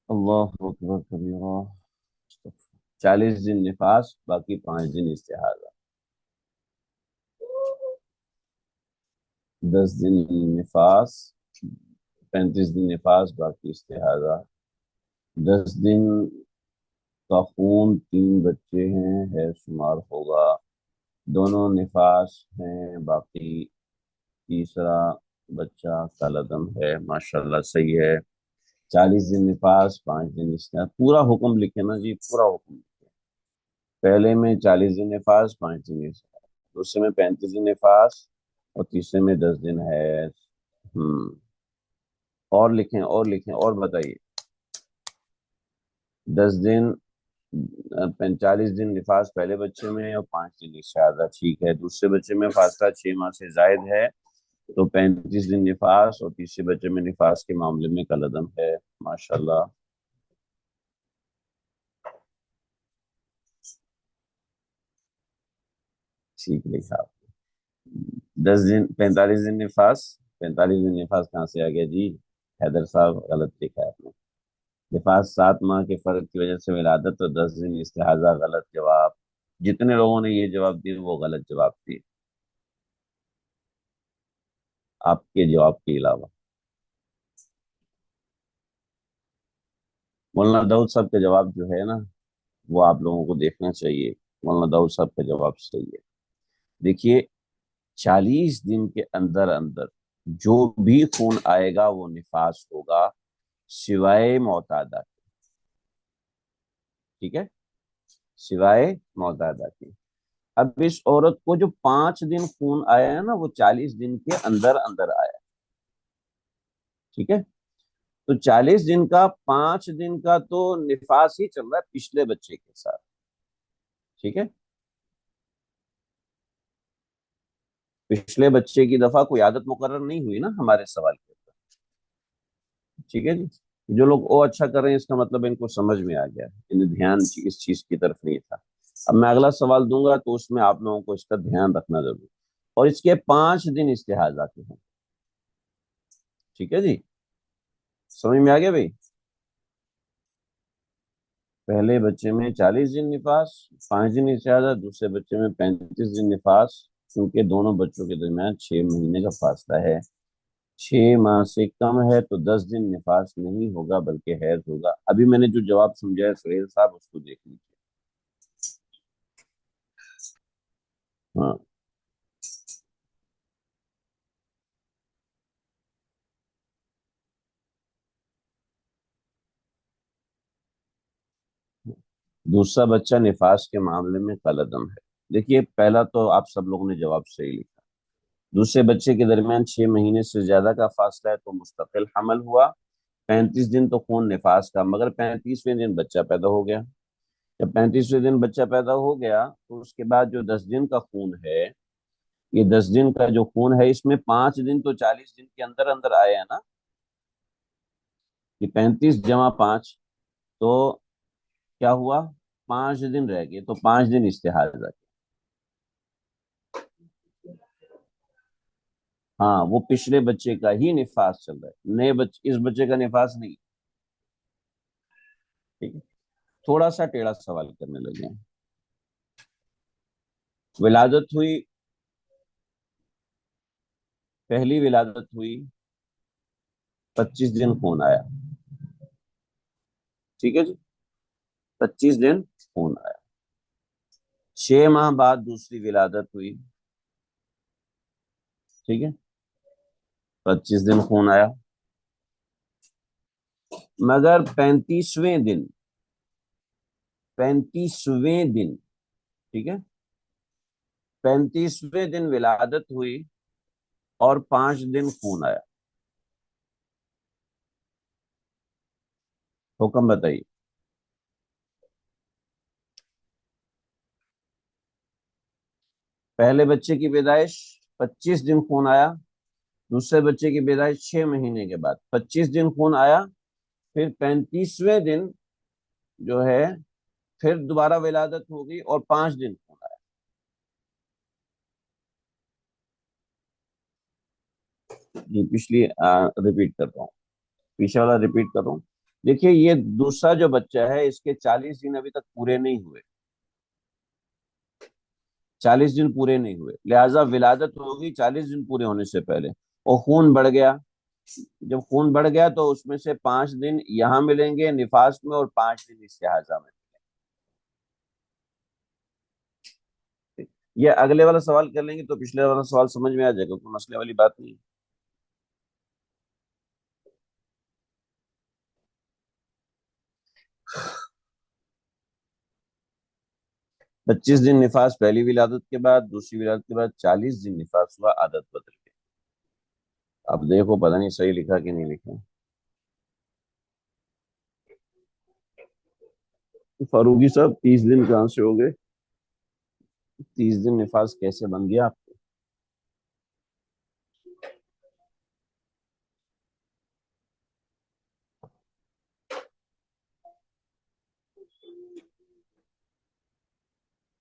اللہ اکبر کبیرہ۔ 40 دن نفاس، باقی 5 دن استحاضہ، 10 دن نفاس، 35 دن نفاس، باقی استحاضہ، 10 دن کا خون، 3 بچے ہیں، ہے شمار ہوگا، دونوں نفاس ہیں، باقی تیسرا بچہ کالعدم ہے۔ ماشاءاللہ صحیح ہے، 40 دن نفاس، 5 دن استحاضہ، پورا حکم لکھے نا جی، پورا حکم لکھے، پہلے میں 40 دن نفاس، 5 دن استحاضہ۔ دوسرے میں 35 دن نفاس اور تیسرے میں 10 دن حیض۔ اور لکھیں اور لکھیں اور بتائیے۔ 10 دن 45 دن نفاس پہلے بچے میں اور 5 دن استحاضہ، ٹھیک ہے۔ دوسرے بچے میں فاصلہ 6 ماہ سے زائد ہے تو 35 دن نفاس اور تیسرے بچے میں نفاس کے معاملے میں کالعدم ہے۔ ماشاءاللہ، ٹھیک لکھا آپ۔ 10 دن 45 دن نفاس، 45 دن نفاس کہاں سے آ گیا جی؟ حیدر صاحب غلط لکھا ہے آپ نے۔ نفاس 7 ماہ کے فرق کی وجہ سے ولادت اور 10 دن استحاضہ، غلط جواب۔ جتنے لوگوں نے یہ جواب دیے وہ غلط جواب دیے آپ کے جواب کے علاوہ۔ مولانا داؤد صاحب کا جواب جو ہے نا وہ آپ لوگوں کو دیکھنا چاہیے۔ مولانا داؤد صاحب کا جواب صحیح ہے۔ دیکھیے، 40 دن کے اندر اندر جو بھی خون آئے گا وہ نفاس ہوگا، سوائے معتادہ کے، ٹھیک ہے، سوائے معتادہ کے۔ اب اس عورت کو جو 5 دن خون آیا ہے نا وہ 40 دن کے اندر اندر آیا، ٹھیک ہے۔ تو 40 دن کا 5 دن کا تو نفاس ہی چل رہا ہے پچھلے بچے کے ساتھ، ٹھیک ہے۔ پچھلے بچے کی دفعہ کوئی عادت مقرر نہیں ہوئی نا ہمارے سوال کے اوپر، ٹھیک ہے جی۔ جو لوگ او اچھا کر رہے ہیں اس کا مطلب ان کو سمجھ میں آ گیا، انہیں دھیان اس چیز کی طرف نہیں تھا۔ اب میں اگلا سوال دوں گا تو اس میں آپ لوگوں کو اس کا دھیان رکھنا ضروری، اور اس کے 5 دن استحاضہ کے ہیں، ٹھیک ہے جی۔ سمجھ میں آ گیا بھائی؟ پہلے بچے میں 40 دن نفاس، 5 دن استحاضہ، دوسرے بچے میں 35 دن نفاس، کیونکہ دونوں بچوں کے درمیان 6 مہینے کا فاصلہ ہے۔ 6 ماہ سے کم ہے تو 10 دن نفاس نہیں ہوگا بلکہ حیض ہوگا۔ ابھی میں نے جو جواب سمجھایا سہیل صاحب اس کو دیکھ لیجیے۔ ہاں، دوسرا بچہ نفاس کے معاملے میں کالعدم ہے۔ دیکھیے، پہلا تو آپ سب لوگوں نے جواب صحیح لکھا۔ دوسرے بچے کے درمیان 6 مہینے سے زیادہ کا فاصلہ ہے تو مستقل حمل ہوا۔ 35 دن تو خون نفاس کا، مگر 35ویں دن بچہ پیدا ہو گیا۔ جب 35ویں دن بچہ پیدا ہو گیا تو اس کے بعد جو 10 دن کا خون ہے، یہ 10 دن کا جو خون ہے اس میں 5 دن تو 40 دن کے اندر اندر آئے ہیں نا، کہ 35 + 5 تو کیا ہوا؟ 5 دن رہ گئے تو 5 دن استحاضہ کے۔ ہاں، وہ پچھلے بچے کا ہی نفاس چل رہا ہے، نئے بچے، اس بچے کا نفاس نہیں، ٹھیک ہے۔ تھوڑا سا ٹیڑھا سوال کرنے لگے ہیں۔ ولادت ہوئی، پہلی ولادت ہوئی، 25 دن خون آیا، ٹھیک ہے جی، 25 دن خون آیا۔ 6 ماہ بعد دوسری ولادت ہوئی، ٹھیک ہے، 25 دن خون آیا، مگر 35ویں دن، 35ویں دن، ٹھیک ہے، 35ویں دن ولادت ہوئی اور 5 دن خون آیا۔ حکم بتائیے۔ پہلے بچے کی پیدائش 25 دن خون آیا، دوسرے بچے کی پیدائش 6 مہینے کے بعد 25 دن خون آیا، پھر 35ویں دن جو ہے پھر دوبارہ ولادت ہوگی اور 5 دن خون آیا۔ جی، پچھلی ریپیٹ کر رہا ہوں، پیچھے والا ریپیٹ کر رہا ہوں۔ دیکھیے، یہ دوسرا جو بچہ ہے اس کے 40 دن ابھی تک پورے نہیں ہوئے، 40 دن پورے نہیں ہوئے، لہٰذا ولادت ہوگی 40 دن پورے ہونے سے پہلے، اور خون بڑھ گیا۔ جب خون بڑھ گیا تو اس میں سے 5 دن یہاں ملیں گے نفاس میں اور 5 دن استحاضہ میں۔ یہ اگلے والا سوال کر لیں گے تو پچھلے والا سوال سمجھ میں آ جائے گا، کوئی مسئلے والی بات نہیں۔ 25 دن نفاس پہلی ولادت کے بعد، دوسری ولادت کے بعد 40 دن نفاس ہوا، عادت بدل گئی۔ اب دیکھو پتہ نہیں صحیح لکھا کہ نہیں لکھا۔ فاروقی صاحب 30 دن کہاں سے ہو گئے؟ 30 دن نفاس کیسے بن گیا آپ کو؟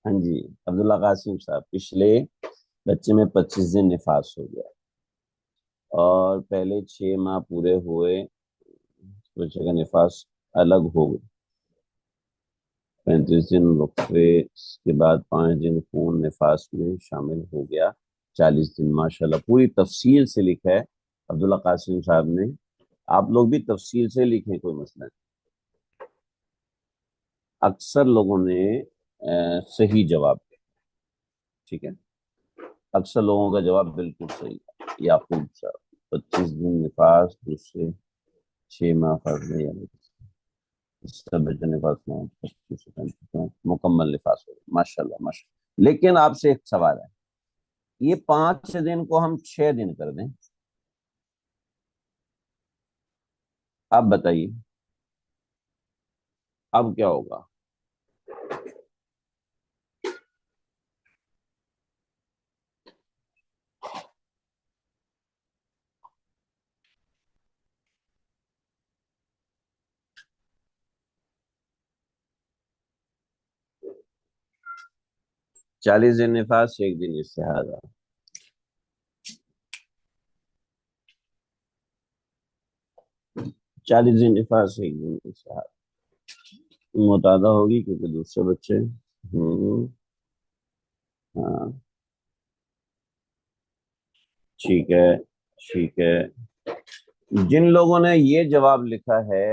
ہاں جی عبداللہ قاسم صاحب، پچھلے بچے میں 25 دن نفاس ہو گیا اور پہلے 6 ماہ پورے ہوئے، بچے کا نفاس الگ ہو گیا، 35 دن وقفے کے بعد 5 دن خون نفاس میں شامل ہو گیا، 40 دن۔ ماشاءاللہ پوری تفصیل سے لکھا ہے عبداللہ قاسم صاحب نے، آپ لوگ بھی تفصیل سے لکھیں، کوئی مسئلہ نہیں۔ اکثر لوگوں نے صحیح جواب دیا، ٹھیک ہے، اکثر لوگوں کا جواب بالکل صحیح ہے۔ یعقوب صاحب 25 دن نفاس، دوسرے 6 ماہ فرض میں، یعنی سب بچے نفاس میں 25 مکمل نفاس ہو گیا، ماشاء اللہ ماشاء اللہ۔ لیکن آپ سے ایک سوال ہے، یہ 5 دن کو ہم 6 دن کر دیں، آپ بتائیے اب کیا ہوگا؟ چالیس دن نفاس، 1 دن استحاضہ، 40 دن نفاس، 1 دن استحاضہ، متعدہ ہوگی کیونکہ دوسرے بچے۔ ہاں ٹھیک ہے ٹھیک ہے۔ جن لوگوں نے یہ جواب لکھا ہے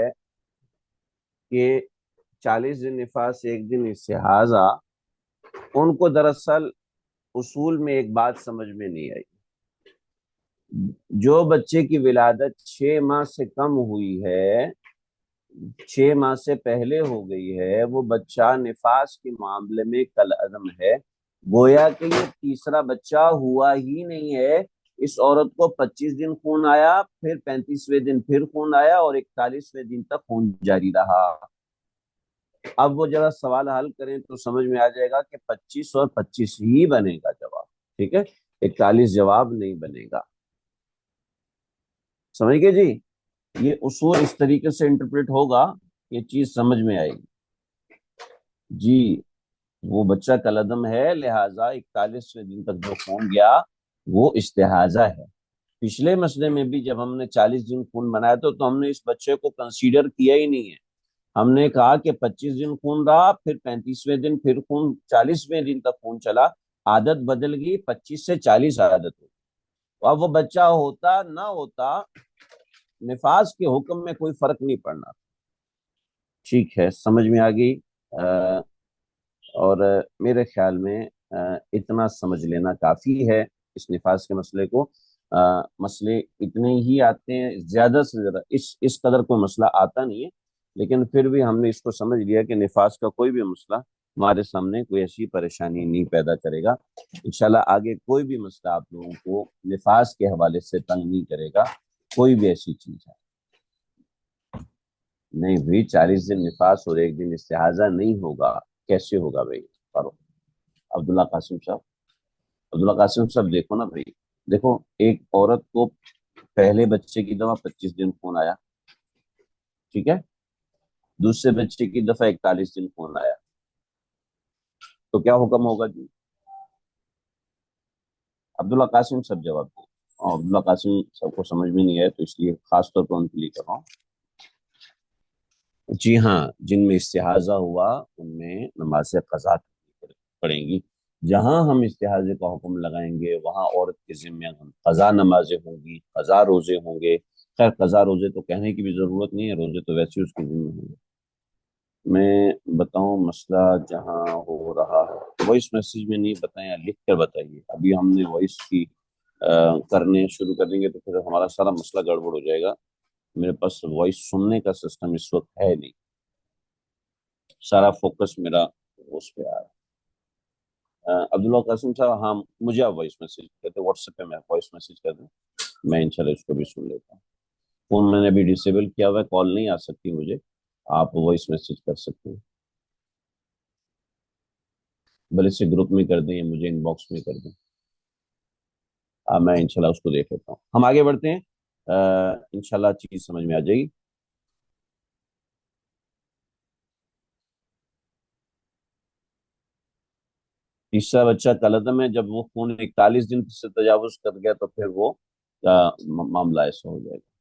کہ 40 دن نفاس، 1 دن استحاضہ، ان کو دراصل اصول میں ایک بات سمجھ میں نہیں آئی۔ جو بچے کی ولادت 6 ماہ سے کم ہوئی ہے، 6 ماہ سے پہلے ہو گئی ہے، وہ بچہ نفاس کے معاملے میں کل عدم ہے، گویا کہ یہ تیسرا بچہ ہوا ہی نہیں ہے۔ اس عورت کو 25 دن خون آیا، پھر 35ویں دن پھر خون آیا، اور 41ویں دن تک خون جاری رہا۔ اب وہ ذرا سوال حل کریں تو سمجھ میں آ جائے گا کہ 25 اور 25 ہی بنے گا جواب، ٹھیک ہے، 41 جواب نہیں بنے گا۔ سمجھ گئے جی؟ یہ اصول اس طریقے سے انٹرپریٹ ہوگا، یہ چیز سمجھ میں آئے گی جی۔ وہ بچہ کلعدم ہے، لہٰذا 41ویں دن تک جو خون گیا وہ استحاضہ ہے۔ پچھلے مسئلے میں بھی جب ہم نے 40 دن خون بنایا تو ہم نے اس بچے کو کنسیڈر کیا ہی نہیں ہے، ہم نے کہا کہ 25 دن خون رہا، پھر 35ویں دن پھر خون، 40ویں دن تک خون چلا، عادت بدل گئی، 25 سے 40 عادت ہو گئی۔ اب وہ بچہ ہوتا نہ ہوتا، نفاس کے حکم میں کوئی فرق نہیں پڑنا۔ ٹھیک ہے، سمجھ میں آ گئی؟ اور میرے خیال میں اتنا سمجھ لینا کافی ہے اس نفاس کے مسئلے کو۔ مسئلے اتنے ہی آتے ہیں، زیادہ سے زیادہ اس قدر کوئی مسئلہ آتا نہیں ہے، لیکن پھر بھی ہم نے اس کو سمجھ لیا کہ نفاس کا کوئی بھی مسئلہ ہمارے سامنے کوئی ایسی پریشانی نہیں پیدا کرے گا۔ انشاءاللہ آگے کوئی بھی مسئلہ آپ لوگوں کو نفاس کے حوالے سے تنگ نہیں کرے گا، کوئی بھی ایسی چیز ہے نہیں بھائی۔ 40 دن نفاس اور 1 دن استحاضہ نہیں ہوگا، کیسے ہوگا بھائی؟ فاروق عبداللہ قاسم صاحب، عبداللہ قاسم صاحب دیکھو نا بھائی، دیکھو ایک عورت کو پہلے بچے کی دفعہ 25 دن خون آیا، ٹھیک ہے، دوسرے بچے کی دفعہ 41 دن خون آیا، تو کیا حکم ہوگا جی؟ عبداللہ قاسم صاحب جواب دیں، اور عبداللہ قاسم صاحب کو سمجھ میں نہیں آیا تو اس لیے خاص طور پر ان کے لیے کر رہا ہوں۔ جی ہاں، جن میں استحاضہ ہوا ان میں نماز قضا پڑیں گی۔ جہاں ہم استحاضے کا حکم لگائیں گے وہاں عورت کے ذمہ قضا نمازیں ہوں گی، قضا روزے ہوں گے۔ خیر قضا روزے تو کہنے کی بھی ضرورت نہیں ہے، روزے تو ویسے اس کے ذمہ ہوں گے۔ میں بتاؤں مسئلہ جہاں ہو رہا ہے، وائس میسیج میں نہیں بتائیں، لکھ کر بتائیے، ابھی ہم نے وائس کی کرنے شروع کر دیں گے تو پھر ہمارا سارا مسئلہ گڑبڑ ہو جائے گا۔ میرے پاس وائس سننے کا سسٹم اس وقت ہے نہیں، سارا فوکس میرا اس پہ آ رہا ہے۔ عبداللہ قاسم صاحب، ہاں مجھے آپ وائس میسیج کر دیں، واٹس ایپ پہ میں وائس میسیج کر دیں، میں انشاءاللہ اس کو بھی سن لیتا ہوں۔ فون میں نے ابھی ڈسیبل کیا ہوا ہے، کال نہیں آ سکتی مجھے، آپ وائس میسیج کر سکتے ہیں، بل اسے گروپ میں کر دیں یا مجھے ان باکس میں کر دیں، میں انشاءاللہ اس کو دیکھ لیتا ہوں۔ ہم آگے بڑھتے ہیں، انشاءاللہ چیز سمجھ میں آ جائے گی۔ تیسرا بچہ کالعدم ہے، جب وہ خون 41 دن سے تجاوز کر گیا تو پھر وہ معاملہ ایسا ہو جائے گا۔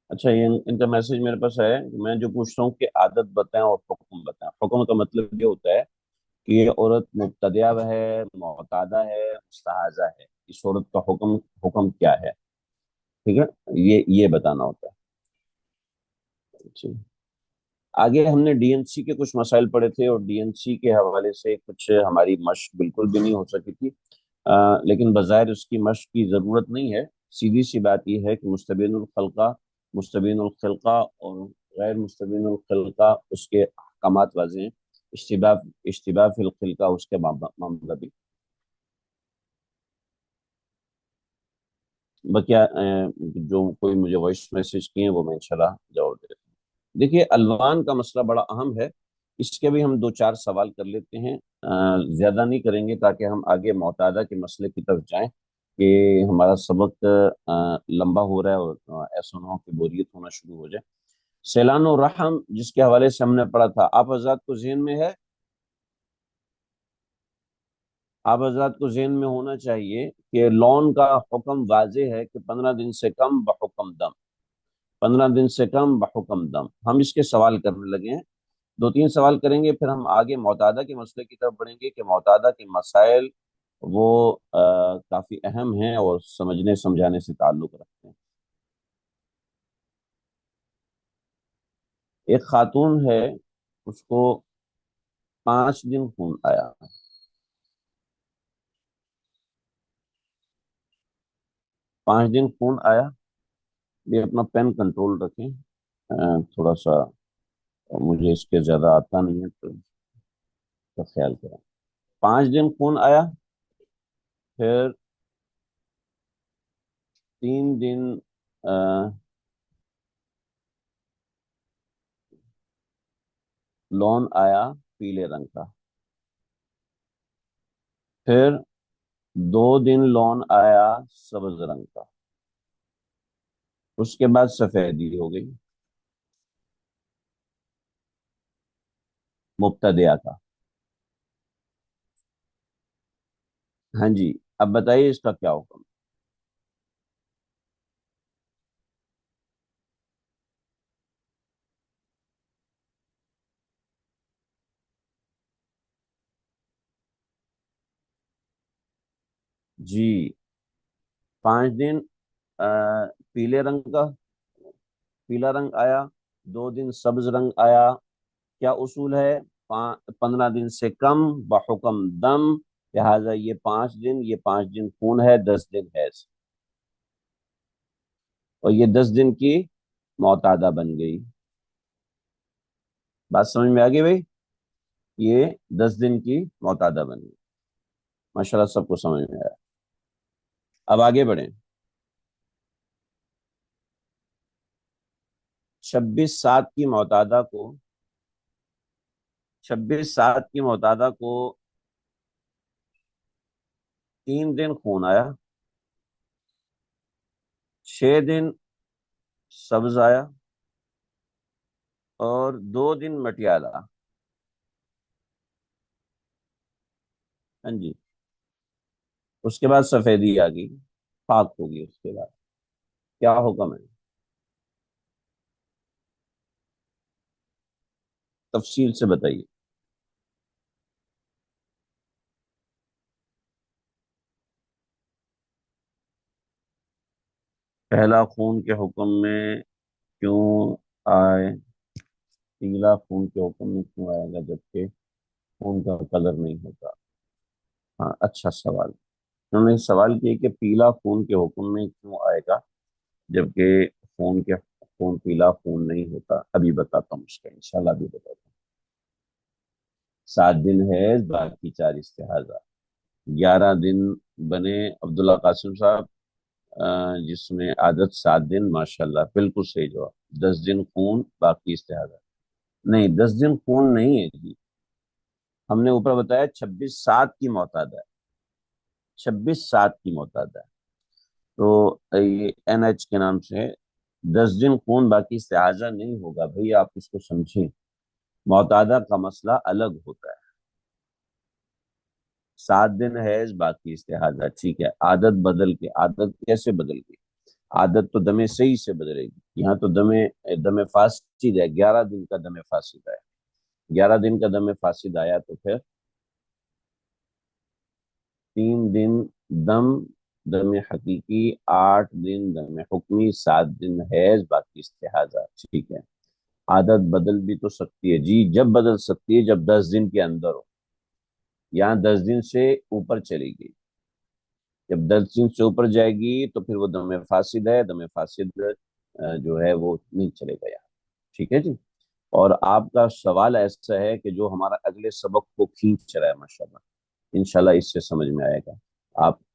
اچھا، یہ ان کا میسج میرے پاس ہے، میں جو پوچھ رہا ہوں کہ عادت بتائیں اور حکم بتائیں۔ حکم کا مطلب یہ ہوتا ہے کہ یہ عورت مبتدیہ ہے، معتادہ ہے، مستحاضہ ہے، اس عورت کا حکم کیا ہے، ٹھیک ہے، یہ بتانا ہوتا ہے، ٹھیک۔ آگے ہم نے ڈی این سی کے کچھ مسائل پڑھے تھے، اور ڈی این سی کے حوالے سے کچھ ہماری مشق بالکل بھی نہیں ہو سکی تھی، لیکن بظاہر اس کی مشق کی ضرورت نہیں ہے۔ سیدھی سی بات یہ ہے کہ مستبین الخلقہ اور غیر مستبین الخلقہ، اس کے احکامات واضح ہیں، اشتباہ فی الخلقہ اس کے معاملہ بھی بقیہ، جو کوئی مجھے وائس میسج کیے ہیں وہ میں انشاءاللہ جواب دے دیتا ہوں۔ دیکھیے، الوان کا مسئلہ بڑا اہم ہے، اس کے بھی ہم دو چار سوال کر لیتے ہیں، زیادہ نہیں کریں گے تاکہ ہم آگے معتادہ کے مسئلے کی طرف جائیں، کہ ہمارا سبق لمبا ہو رہا ہے اور ایسا نہ ہو کہ بوریت ہونا شروع ہو جائے۔ سیلان و رحم جس کے حوالے سے ہم نے پڑھا تھا، آپ حضرات کو ذہن میں ہے؟ آپ حضرات کو ذہن میں ہونا چاہیے کہ لون کا حکم واضح ہے کہ 15 دن سے کم بحکم دم، 15 دن سے کم بحکم دم۔ ہم اس کے سوال کرنے لگے ہیں، دو تین سوال کریں گے، پھر ہم آگے معتادہ کے مسئلے کی طرف بڑھیں گے کہ معتادہ کے مسائل وہ کافی اہم ہیں اور سمجھنے سمجھانے سے تعلق رکھتے ہیں۔ ایک خاتون ہے، اس کو 5 دن خون آیا، 5 دن خون آیا، یہ اپنا پین کنٹرول رکھیں، تھوڑا سا مجھے اس کے زیادہ آتا نہیں ہے تو اس کا خیال کریں۔ 5 دن خون آیا، پھر 3 دن لون آیا پیلے رنگ کا، پھر 2 دن لون آیا سبز رنگ کا، اس کے بعد سفیدی ہو گئی مبتدیہ کا۔ ہاں جی، اب بتائیے اس کا کیا حکم؟ جی، 5 دن پیلے رنگ کا، پیلا رنگ آیا، 2 دن سبز رنگ آیا، کیا اصول ہے؟ 15 دن سے کم بحکم دم، لہذا یہ 5 دن، یہ 5 دن خون ہے، 10 دن حیض، اور یہ 10 دن کی معتادہ بن گئی۔ بات سمجھ میں آ گئی بھائی؟ یہ 10 دن کی معتادہ بن گئی، ماشاءاللہ سب کو سمجھ میں آیا۔ اب آگے بڑھیں۔ 26/7 کی معتادہ کو، 26/7 کی معتادہ کو 3 دن خون آیا، 6 دن سبز آیا، اور 2 دن مٹیالہ۔ ہاں جی، اس کے بعد سفیدی آ گئی، پاک ہوگی، اس کے بعد کیا حکم ہے؟ تفصیل سے بتائیے۔ پہلا خون کے حکم میں کیوں آئے پیلا خون کے حکم میں کیوں آئے گا جبکہ خون کا کلر نہیں ہوتا؟ ہاں، اچھا سوال. انہوں نے سوال کیا کہ پیلا خون کے حکم میں کیوں آئے گا جبکہ خون پیلا خون نہیں ہوتا. ابھی بتاتا ہوں اس کا، انشاءاللہ ابھی بتاتا ہوں. 7 دن حیض، باقی 4 استحاضہ. 11 دن بنے عبداللہ قاسم صاحب، جس میں عادت 7 دن. ماشاءاللہ بالکل صحیح جواب. 10 دن خون، باقی استحاضہ. نہیں، 10 دن خون نہیں ہے جی. ہم نے اوپر بتایا 26/7 کی معتاد ہے. 26/7 کی معتاد ہے. تو یہ NH کے نام سے 10 دن خون باقی استحاضہ نہیں ہوگا. بھئی آپ اس کو سمجھیں، معتادہ کا مسئلہ الگ ہوتا ہے. 7 دن حیض، باقی استحاضہ. ٹھیک ہے، عادت بدل کے. عادت کیسے بدل گئی؟ عادت تو دم صحیح سے بدلے گی. یہاں تو دم فاسد ہے. 11 دن کا دم فاسد ہے. 11 دن کا دم فاسد آیا تو پھر 3 دن دم دم حقیقی، 8 دن دم حکمی، 7 دن حیض، باقی استحاضہ. ٹھیک ہے. عادت بدل بھی تو سکتی ہے جی. جب بدل سکتی ہے جب 10 دن کے اندر ہو. یہاں 10 دن سے اوپر چلی گئی. جب 10 دن سے اوپر جائے گی تو پھر وہ دم فاسد ہے. دم فاسد جو ہے وہ نہیں چلے گا یہاں. ٹھیک ہے جی. اور آپ کا سوال ایسا ہے کہ جو ہمارا اگلے سبق کو کھینچ رہا ہے. ماشاءاللہ انشاءاللہ اس سے سمجھ میں آئے گا.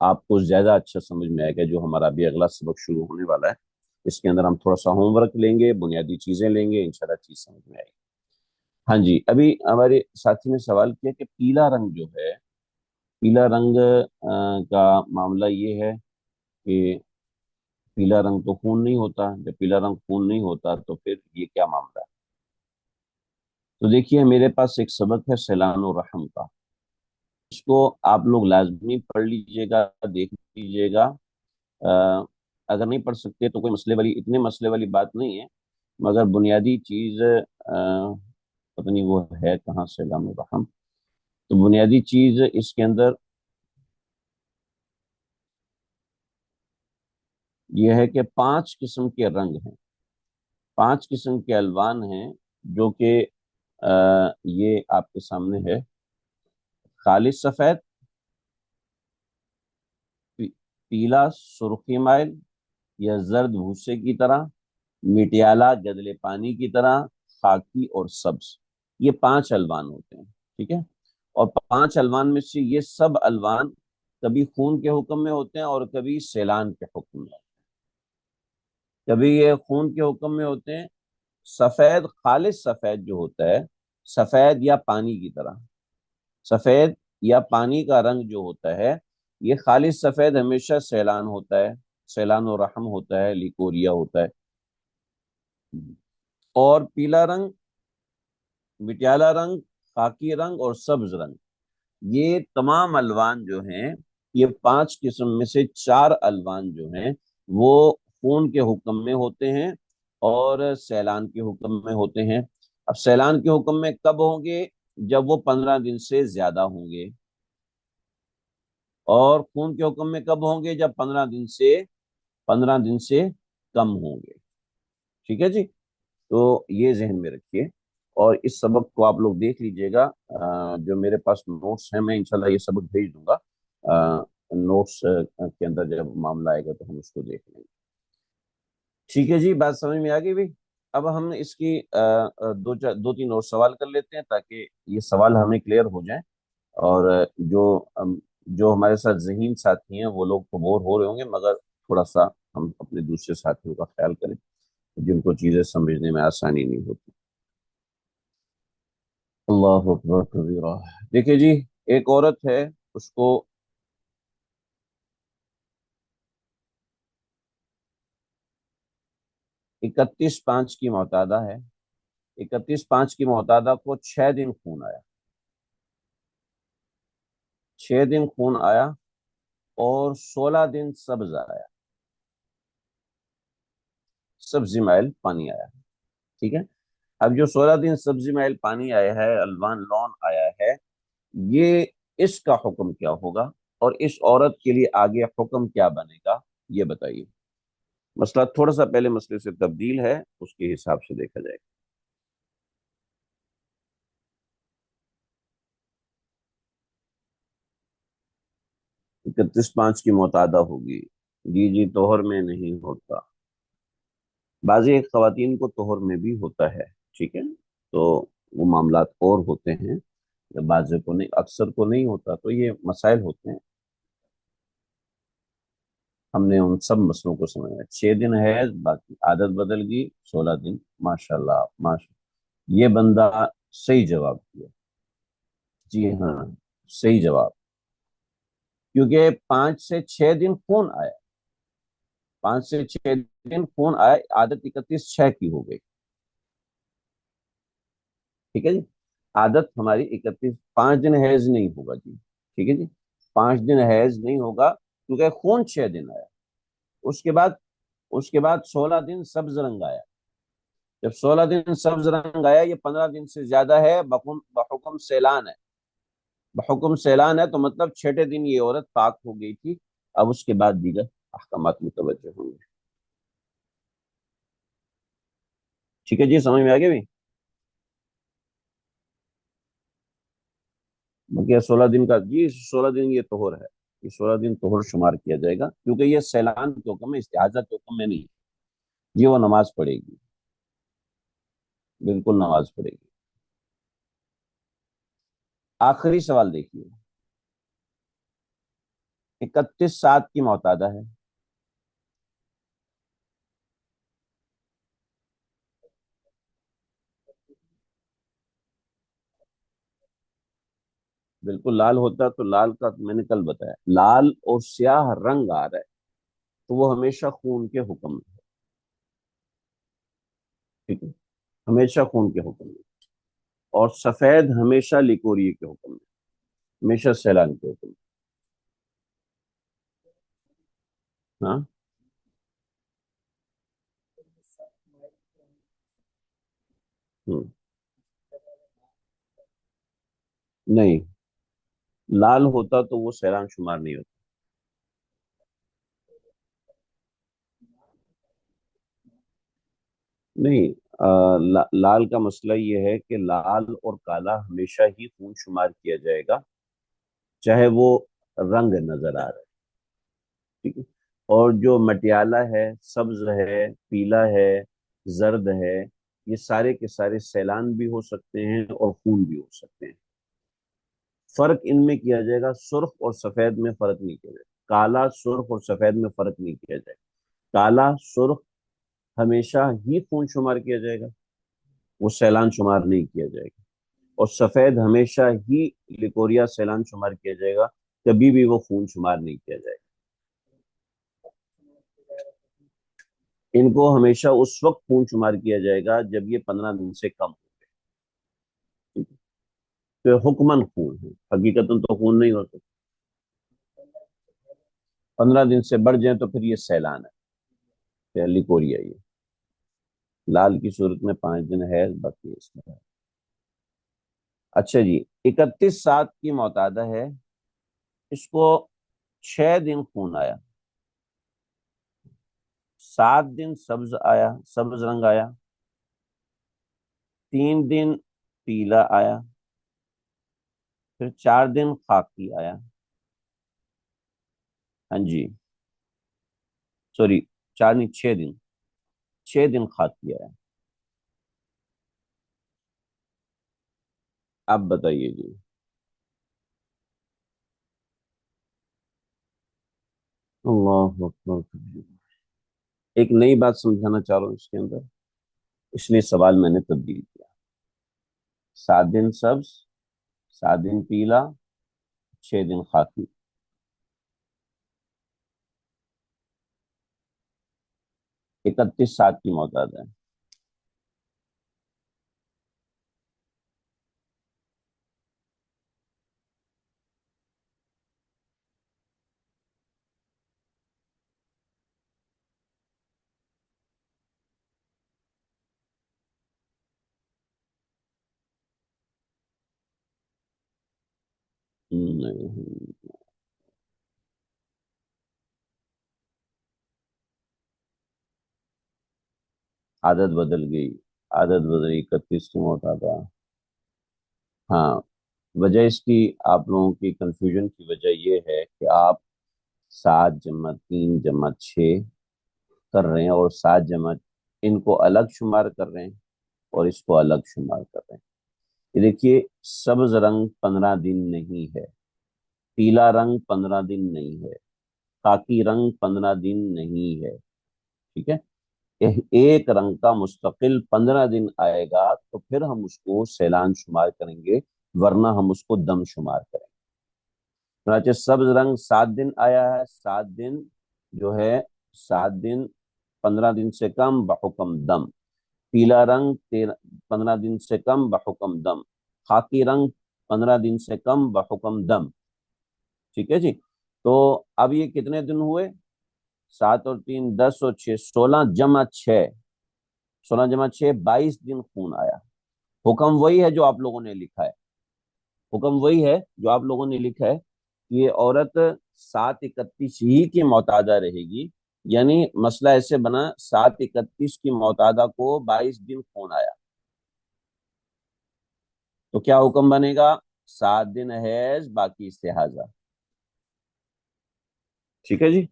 آپ کو زیادہ اچھا سمجھ میں آئے گا جو ہمارا بھی اگلا سبق شروع ہونے والا ہے. اس کے اندر ہم تھوڑا سا ہوم ورک لیں گے، بنیادی چیزیں لیں گے، انشاءاللہ چیز سمجھ میں آئے گی. ہاں جی، ابھی ہمارے ساتھی نے سوال کیا کہ پیلا رنگ جو ہے، پیلا رنگ کا معاملہ یہ ہے کہ پیلا رنگ تو خون نہیں ہوتا. جب پیلا رنگ خون نہیں ہوتا تو پھر یہ کیا معاملہ ہے؟ تو دیکھیے، میرے پاس ایک سبق ہے سیلان الرحم کا. اس کو آپ لوگ لازمی پڑھ لیجئے گا، دیکھ لیجئے گا. اگر نہیں پڑھ سکتے تو کوئی اتنے مسئلے والی بات نہیں ہے، مگر بنیادی چیز پتہ نہیں وہ ہے کہاں سیلان الرحم. تو بنیادی چیز اس کے اندر یہ ہے کہ 5 قسم کے رنگ ہیں، 5 قسم کے الوان ہیں، جو کہ یہ آپ کے سامنے ہے. خالص سفید، پیلا سرخی مائل یا زرد بھوسے کی طرح، مٹیالہ گدلے پانی کی طرح، خاکی اور سبز. یہ 5 الوان ہوتے ہیں. ٹھیک ہے. اور 5 الوان میں سے یہ سب الوان کبھی خون کے حکم میں ہوتے ہیں اور کبھی سیلان کے حکم میں. کبھی یہ خون کے حکم میں ہوتے ہیں. سفید، خالص سفید جو ہوتا ہے، سفید یا پانی کی طرح، سفید یا پانی کا رنگ جو ہوتا ہے، یہ خالص سفید ہمیشہ سیلان ہوتا ہے، سیلان و رحم ہوتا ہے، لیکوریا ہوتا ہے. اور پیلا رنگ، مٹیالہ رنگ، خاکی رنگ اور سبز رنگ، یہ تمام الوان جو ہیں، یہ 5 قسم میں سے 4 الوان جو ہیں وہ خون کے حکم میں ہوتے ہیں اور سیلان کے حکم میں ہوتے ہیں. اب سیلان کے حکم میں کب ہوں گے؟ جب وہ 15 دن سے زیادہ ہوں گے. اور خون کے حکم میں کب ہوں گے؟ جب 15 دن سے کم ہوں گے. ٹھیک ہے جی. تو یہ ذہن میں رکھیے اور اس سبق کو آپ لوگ دیکھ لیجئے گا. جو میرے پاس نوٹس ہیں، میں انشاءاللہ یہ سبق بھیج دوں گا. نوٹس کے اندر جب معاملہ آئے گا تو ہم اس کو دیکھ لیں گے. ٹھیک ہے جی، بات سمجھ میں آ گئی بھی. اب ہم اس کی دو تین اور سوال کر لیتے ہیں تاکہ یہ سوال ہمیں کلیئر ہو جائیں. اور جو ہمارے ساتھ ذہین ساتھی ہیں وہ لوگ تو بور ہو رہے ہوں گے، مگر تھوڑا سا ہم اپنے دوسرے ساتھیوں کا خیال کریں جن کو چیزیں سمجھنے میں آسانی نہیں ہوتی. اللہ اکبر کبیرہ. دیکھیں جی، ایک عورت ہے، اس کو 31/5 کی معتادہ ہے. 31/5 کی معتادہ کو 6 دن خون آیا. 6 دن خون آیا اور 16 دن سبز آیا، سبزی مائل پانی آیا. ٹھیک ہے. اب جو 16 دن سبزی مائل پانی آیا ہے، الوان لون آیا ہے، یہ اس کا حکم کیا ہوگا اور اس عورت کے لیے آگے حکم کیا بنے گا، یہ بتائیے. مسئلہ تھوڑا سا پہلے مسئلے سے تبدیل ہے، اس کے حساب سے دیکھا جائے 31/5 کی معتادہ ہوگی؟ جی جی، طہر میں نہیں ہوتا، بعضی ایک خواتین کو طہر میں بھی ہوتا ہے، ٹھیک ہے، تو وہ معاملات اور ہوتے ہیں، بعض کو نہیں، اکثر کو نہیں ہوتا، تو یہ مسائل ہوتے ہیں، ہم نے ان سب مسئلوں کو سمجھا، 6 دن ہے، باقی عادت بدل گئی، 16 دن، ماشاء اللہ ماشاء اللہ، یہ بندہ صحیح جواب دیا، جی ہاں، صحیح جواب، کیونکہ 5 سے 6 دن خون آیا، 5 سے 6 دن خون آیا، عادت 31/6 کی ہو گئی، ٹھیک ہے جی، عادت ہماری 5 دن حیض نہیں ہوگا جی، ٹھیک ہے جی، 5 دن حیض نہیں ہوگا، کیونکہ خون 6 دن آیا، اس کے بعد 16 دن سبز رنگ آیا، جب 16 دن سبز رنگ آیا، یہ 15 دن سے زیادہ ہے، بحکم سیلان ہے، بحکم سیلان ہے، تو مطلب چھٹے دن یہ عورت پاک ہو گئی تھی، اب اس کے بعد دیگر احکامات متوجہ ہوں گے، ٹھیک ہے جی، سمجھ میں آ گیا بھی؟ بلکہ 16 دن کا جی، 16 دن یہ طہور ہے، یہ 16 دن طہور شمار کیا جائے گا، کیونکہ یہ سیلان کے حکم ہے، استحاضہ کے حکم میں نہیں، جی وہ نماز پڑھے گی، بالکل نماز پڑھے گی۔ آخری سوال دیکھیے، 31/7 کی معتادہ ہے، بالکل لال ہوتا تو لال کا میں نے کل بتایا، لال اور سیاہ رنگ آ رہا ہے تو وہ ہمیشہ خون کے حکم میں، ٹھیک ہے، ہمیشہ خون کے حکم میں، اور سفید ہمیشہ لیکوریے کے حکم میں، ہمیشہ سیلان کے حکم میں، ہاں، ہوں، نہیں، لال ہوتا تو وہ سیلان شمار نہیں ہوتا، نہیں، لال کا مسئلہ یہ ہے کہ لال اور کالا ہمیشہ ہی خون شمار کیا جائے گا، چاہے وہ رنگ نظر آ رہا ہے، ٹھیک ہے، اور جو مٹیالہ ہے، سبز ہے، پیلا ہے، زرد ہے، یہ سارے کے سارے سیلان بھی ہو سکتے ہیں اور خون بھی ہو سکتے ہیں، فرق ان میں کیا جائے گا، سرخ اور سفید میں فرق نہیں کیا جائے گا، کالا سرخ اور سفید میں فرق نہیں کیا جائے گا، کالا سرخ ہمیشہ ہی خون شمار کیا جائے گا، وہ سیلان شمار نہیں کیا جائے گا، اور سفید ہمیشہ ہی لیکوریا سیلان شمار کیا جائے گا، کبھی بھی وہ خون شمار نہیں کیا جائے گا، ان کو ہمیشہ اس وقت خون شمار کیا جائے گا جب یہ 15 دن سے کم ہو، تو حکمن خون ہے، حقیقتاً تو خون نہیں ہو سکتا، 15 دن سے بڑھ جائیں تو پھر یہ سیلان ہے، لیکوریا یہ لال کی صورت میں 5 دن ہے، باقی اس میں ہے۔ اچھا جی، 31/7 کی معتادہ ہے، اس کو 6 دن خون آیا، 7 دن سبز آیا، سبز رنگ آیا، 3 دن پیلا آیا، پھر 4 دن خاکی آیا، ہاں جی، سوری، 4 نہیں، 6 دن، 6 دن خاکی آیا، آپ بتائیے جی۔ اللہ اکبر، ایک نئی بات سمجھانا چاہ رہا ہوں اس کے اندر، اس لیے سوال میں نے تبدیل کیا، 7 دن سبز، 7 دن پیلا، 6 دن خاکی، 31/7 کی معتاد ہے، عادت بدل گئی، عادت بدلی، 31 کی معتادہ. ہاں، وجہ اس کی، آپ لوگوں کی کنفیوژن کی وجہ یہ ہے کہ آپ 7 + 3 + 6 کر رہے ہیں، اور 7 ان کو الگ شمار کر رہے ہیں اور اس کو الگ شمار کر رہے ہیں. یہ دیکھیے، سبز رنگ 15 دن نہیں ہے، پیلا رنگ 15 دن نہیں ہے، خاکی رنگ 15 دن نہیں ہے. ٹھیک ہے، ایک رنگ کا مستقل 15 دن آئے گا تو پھر ہم اس کو سیلان شمار کریں گے، ورنہ ہم اس کو دم شمار کریں گے. چنانچہ سبز رنگ 7 دن آیا ہے، 7 دن جو ہے، 7 دن 15 دن سے کم بحکم دم. پیلا رنگ 15 دن سے کم بحکم دم. خاکی رنگ 15 دن سے کم بحکم دم. ٹھیک ہے جی. تو اب یہ کتنے دن ہوئے؟ 7 اور 3 10 اور 6 16 + 6، 16 + 6 22 دن خون آیا. حکم وہی ہے جو آپ لوگوں نے لکھا ہے، حکم وہی ہے جو آپ لوگوں نے لکھا ہے. یہ عورت 7 × 31 ہی کی معتادہ رہے گی. یعنی مسئلہ ایسے بنا، 7 × 31 کی معتادہ کو 22 دن خون آیا، تو کیا حکم بنے گا؟ 7 دن حیض، باقی استحاضہ. ٹھیک ہے جی.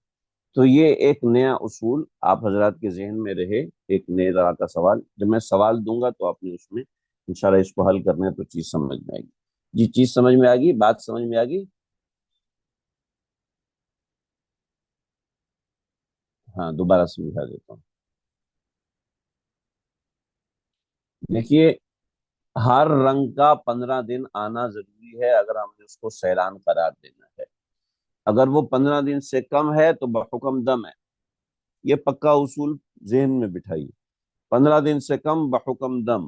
تو یہ ایک نیا اصول آپ حضرات کے ذہن میں رہے، ایک نئے طرح کا سوال. جب میں سوال دوں گا تو آپ نے اس میں انشاءاللہ اس کو حل کرنا ہے تو چیز سمجھ میں آئے گی. جی، چیز سمجھ میں آ گئی، بات سمجھ میں آ گئی. ہاں، دوبارہ سمجھا دیتا ہوں. دیکھیے، ہر رنگ کا 15 دن آنا ضروری ہے اگر ہم نے اس کو سیلان قرار دینا ہے. اگر وہ 15 دن سے کم ہے تو بحکم دم ہے. یہ پکا اصول ذہن میں بٹھائیے، 15 دن سے کم بحکم دم.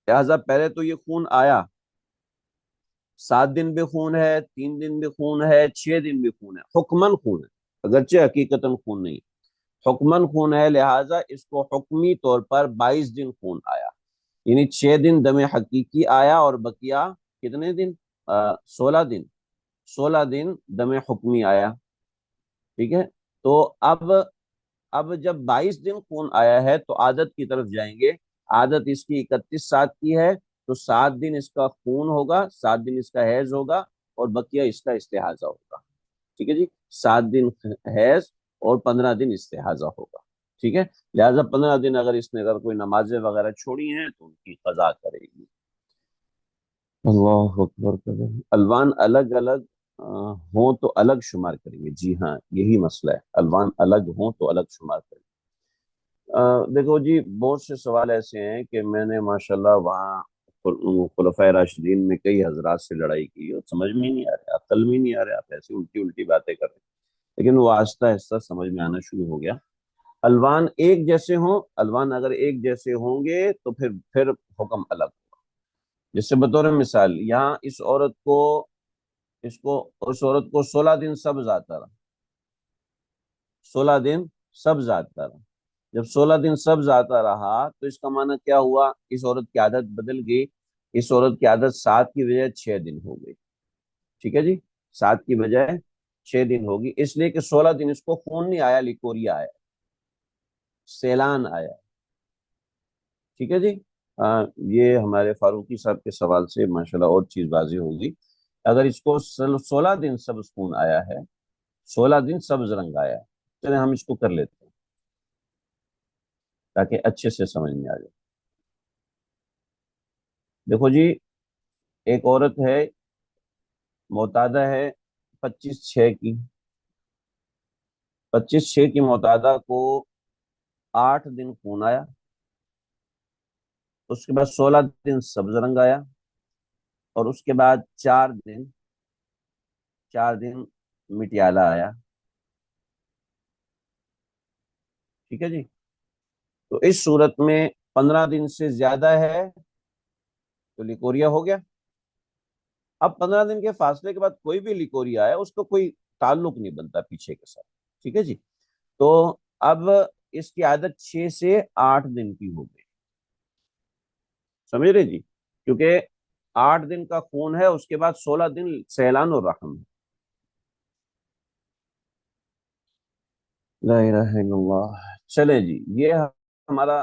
لہذا پہلے تو یہ خون آیا، 7 دن بھی خون ہے، 3 دن بھی خون ہے، 6 دن بھی خون ہے، حکمن خون ہے، اگرچہ حقیقتاً خون نہیں. حکمن خون ہے، لہٰذا اس کو حکمی طور پر 22 دن خون آیا. یعنی 6 دن دم حقیقی آیا اور بقیہ کتنے دن؟ 16 دن. 16 دن دم حکمی آیا. ٹھیک ہے. تو اب جب 22 دن خون آیا ہے تو عادت کی طرف جائیں گے. عادت اس کی 31 کی ہے، تو 7 دن اس کا خون ہوگا، 7 دن اس کا حیض ہوگا، اور بقیہ اس کا استحاضہ ہوگا. ٹھیک ہے جی. 7 دن حیض اور 15 دن استحاضہ ہوگا. ٹھیک ہے. لہٰذا 15 دن اگر اس نے اگر کوئی نمازیں وغیرہ چھوڑی ہیں تو ان کی قضا کرے گی. اللہ اکبر کرے. الوان الگ الگ ہوں تو الگ شمار کریں گے. جی ہاں، یہی مسئلہ ہے، الوان الگ ہوں تو الگ شمار کریں گے. دیکھو جی، بہت سے سوال ایسے ہیں کہ میں نے ماشاءاللہ وہاں خلفائے راشدین میں کئی حضرات سے لڑائی کی اور سمجھ میں ہی نہیں آ رہا، عقل میں ہی نہیں آ رہا، آپ ایسی الٹی الٹی باتیں کر رہے ہیں. لیکن وہ آہستہ آہستہ سمجھ میں آنا شروع ہو گیا. الوان ایک جیسے ہوں، الوان اگر ایک جیسے ہوں گے تو پھر حکم الگ. جیسے بطور مثال یہاں اس عورت کو 16 دن سبز آتا رہا، 16 دن سبز آتا رہا. جب 16 دن سبز آتا رہا تو اس کا معنی کیا ہوا؟ اس عورت کی عادت بدل گئی. اس عورت کی عادت 7 کی بجائے 6 دن ہو گئی. ٹھیک ہے جی. 7 کی بجائے 6 دن ہوگی، اس لیے کہ 16 دن اس کو خون نہیں آیا، لیکوریا آیا، سیلان آیا. ٹھیک ہے جی. یہ ہمارے فاروقی صاحب کے سوال سے ماشاءاللہ اور چیز واضح ہوگی. اگر اس کو 16 دن سبز خون آیا ہے، 16 دن سبز رنگ آیا ہے، چلیں ہم اس کو کر لیتے ہیں تاکہ اچھے سے سمجھ میں آ جائے. دیکھو جی، ایک عورت ہے، معتادہ ہے 25/6 کی. 25/6 کی معتادہ کو 8 دن خون آیا، اس کے بعد 16 دن سبز رنگ آیا، اور اس کے بعد 4 دن مٹیالہ آیا. ٹھیک ہے جی. تو اس صورت میں 15 دن سے زیادہ ہے تو لیکوریا ہو گیا. اب 15 دن کے فاصلے کے بعد کوئی بھی لیکوریا ہے اس کو کوئی تعلق نہیں بنتا پیچھے کے ساتھ. ٹھیک ہے جی. تو اب اس کی عادت 6 سے 8 دن کی ہو گئی. سمجھ رہے جی؟ کیونکہ 8 دن کا خون ہے، اس کے بعد 16 دن سیلان اور رحم ہے. لا الہ الا اللہ. چلے جی، یہ ہمارا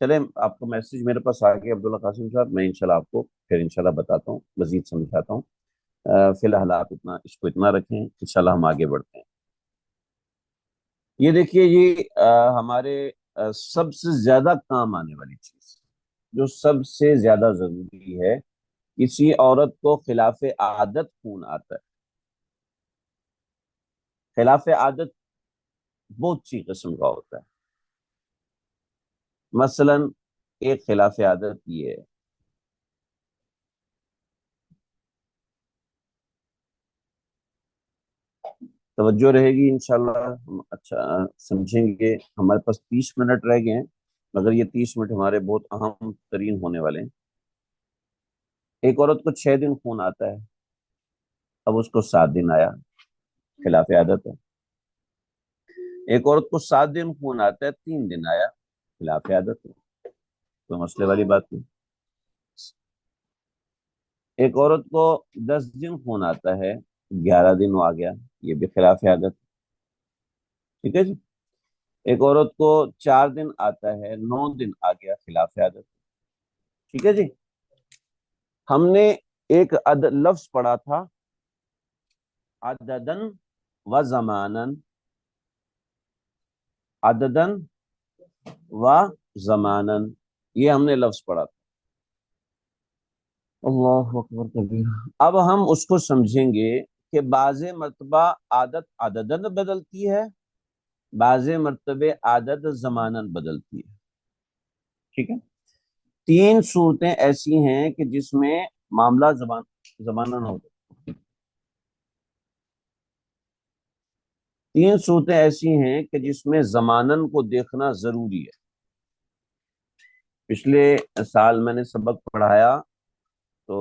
چلیں، آپ کا میسج میرے پاس آ گیا عبداللہ قاسم صاحب، میں انشاءاللہ آپ کو پھر انشاءاللہ بتاتا ہوں، مزید سمجھاتا ہوں۔ فی الحال آپ اس کو اتنا رکھیں، انشاءاللہ ہم آگے بڑھتے ہیں۔ یہ دیکھیے، یہ ہمارے سب سے زیادہ کام آنے والی چیز، جو سب سے زیادہ ضروری ہے، کسی عورت کو خلاف عادت خون آتا ہے۔ خلاف عادت بہت سی قسم کا ہوتا ہے۔ مثلا ایک خلاف عادت یہ ہے، توجہ رہے گی انشاءاللہ، ہم اچھا سمجھیں گے۔ ہمارے پاس 30 منٹ رہ گئے ہیں، مگر یہ 30 منٹ ہمارے بہت اہم ترین ہونے والے ہیں۔ ایک عورت کو 6 دن خون آتا ہے، اب اس کو 7 دن آیا، خلاف عادت ہے۔ ایک عورت کو 7 دن خون آتا ہے، 3 دن آیا، خلاف عادت ہے، کوئی مسئلے والی بات نہیں۔ ایک عورت کو 10 دن خون آتا ہے، 11 دن وہ آ گیا، یہ بھی خلاف عادت ہے، ٹھیک ہے جی۔ ایک عورت کو 4 دن آتا ہے، 9 دن آ گیا، خلاف عادت، ٹھیک ہے جی۔ ہم نے ایک لفظ پڑھا تھا، عددن و زمانن، عددن و زمانن، یہ ہم نے لفظ پڑھا تھا۔ اللہ اکبر کبیر۔ اب ہم اس کو سمجھیں گے کہ بعض مرتبہ عادت عددن بدلتی ہے، بعض مرتبہ عادت زمانن بدلتی ہے، ٹھیک ہے۔ 3 صورتیں ایسی ہیں کہ جس میں معاملہ زمانن ہوتا ہے۔ 3 صورتیں ایسی ہیں کہ جس میں زمانن کو دیکھنا ضروری ہے۔ پچھلے سال میں نے سبق پڑھایا تو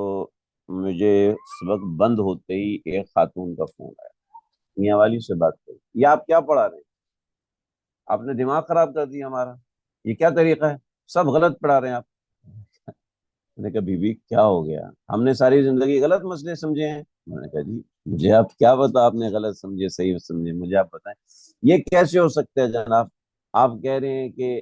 مجھے سبق بند ہوتے ہی ایک خاتون کا فون آیا، میاں والی سے بات کری، یہ آپ کیا پڑھا رہے ہیں؟ آپ نے دماغ خراب کر دیا ہمارا، یہ کیا طریقہ ہے، سب غلط پڑھا رہے ہیں آپ۔ میں نے کہا بی بی کیا ہو گیا؟ ہم نے ساری زندگی غلط مسئلے سمجھے ہیں۔ میں نے کہا جی مجھے آپ کیا پتا، آپ نے غلط سمجھے صحیح سمجھے، مجھے آپ بتائیں یہ کیسے ہو سکتا ہے جناب؟ آپ کہہ رہے ہیں کہ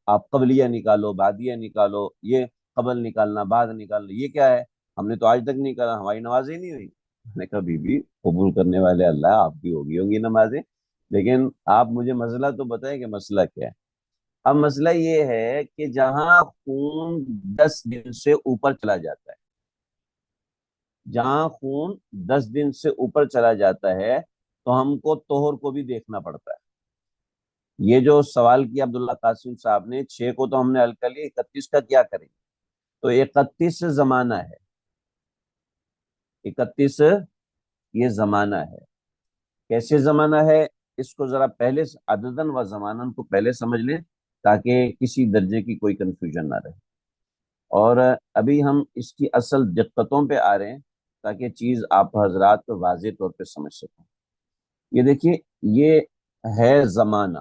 آپ قبلیہ نکالو، بعدیہ نکالو، یہ قبل نکالنا بعد نکالنا، یہ کیا ہے؟ ہم نے تو آج تک نہیں کرا، ہماری نمازیں نہیں ہوئی۔ میں نے کہا بی بی قبول کرنے والے اللہ، آپ کی ہوگی ہوں گی نمازیں، لیکن آپ مجھے مسئلہ تو بتائیں کہ مسئلہ کیا ہے۔ اب مسئلہ یہ ہے کہ جہاں خون 10 دن سے اوپر چلا جاتا ہے، جہاں خون 10 دن سے اوپر چلا جاتا ہے تو ہم کو طہر کو بھی دیکھنا پڑتا ہے۔ یہ جو سوال کیا عبداللہ قاسم صاحب نے، 6 کو تو ہم نے حل کر لیا، 31 کا کیا کریں؟ تو 31 زمانہ ہے، 31 یہ زمانہ ہے۔ کیسے زمانہ ہے؟ اس کو ذرا پہلے عددن و زمانن کو پہلے سمجھ لیں تاکہ کسی درجے کی کوئی کنفیوژن نہ رہے، اور ابھی ہم اس کی اصل دقتوں پہ آ رہے ہیں تاکہ چیز آپ حضرات واضح طور پہ سمجھ سکیں۔ یہ دیکھیے، یہ ہے زمانہ،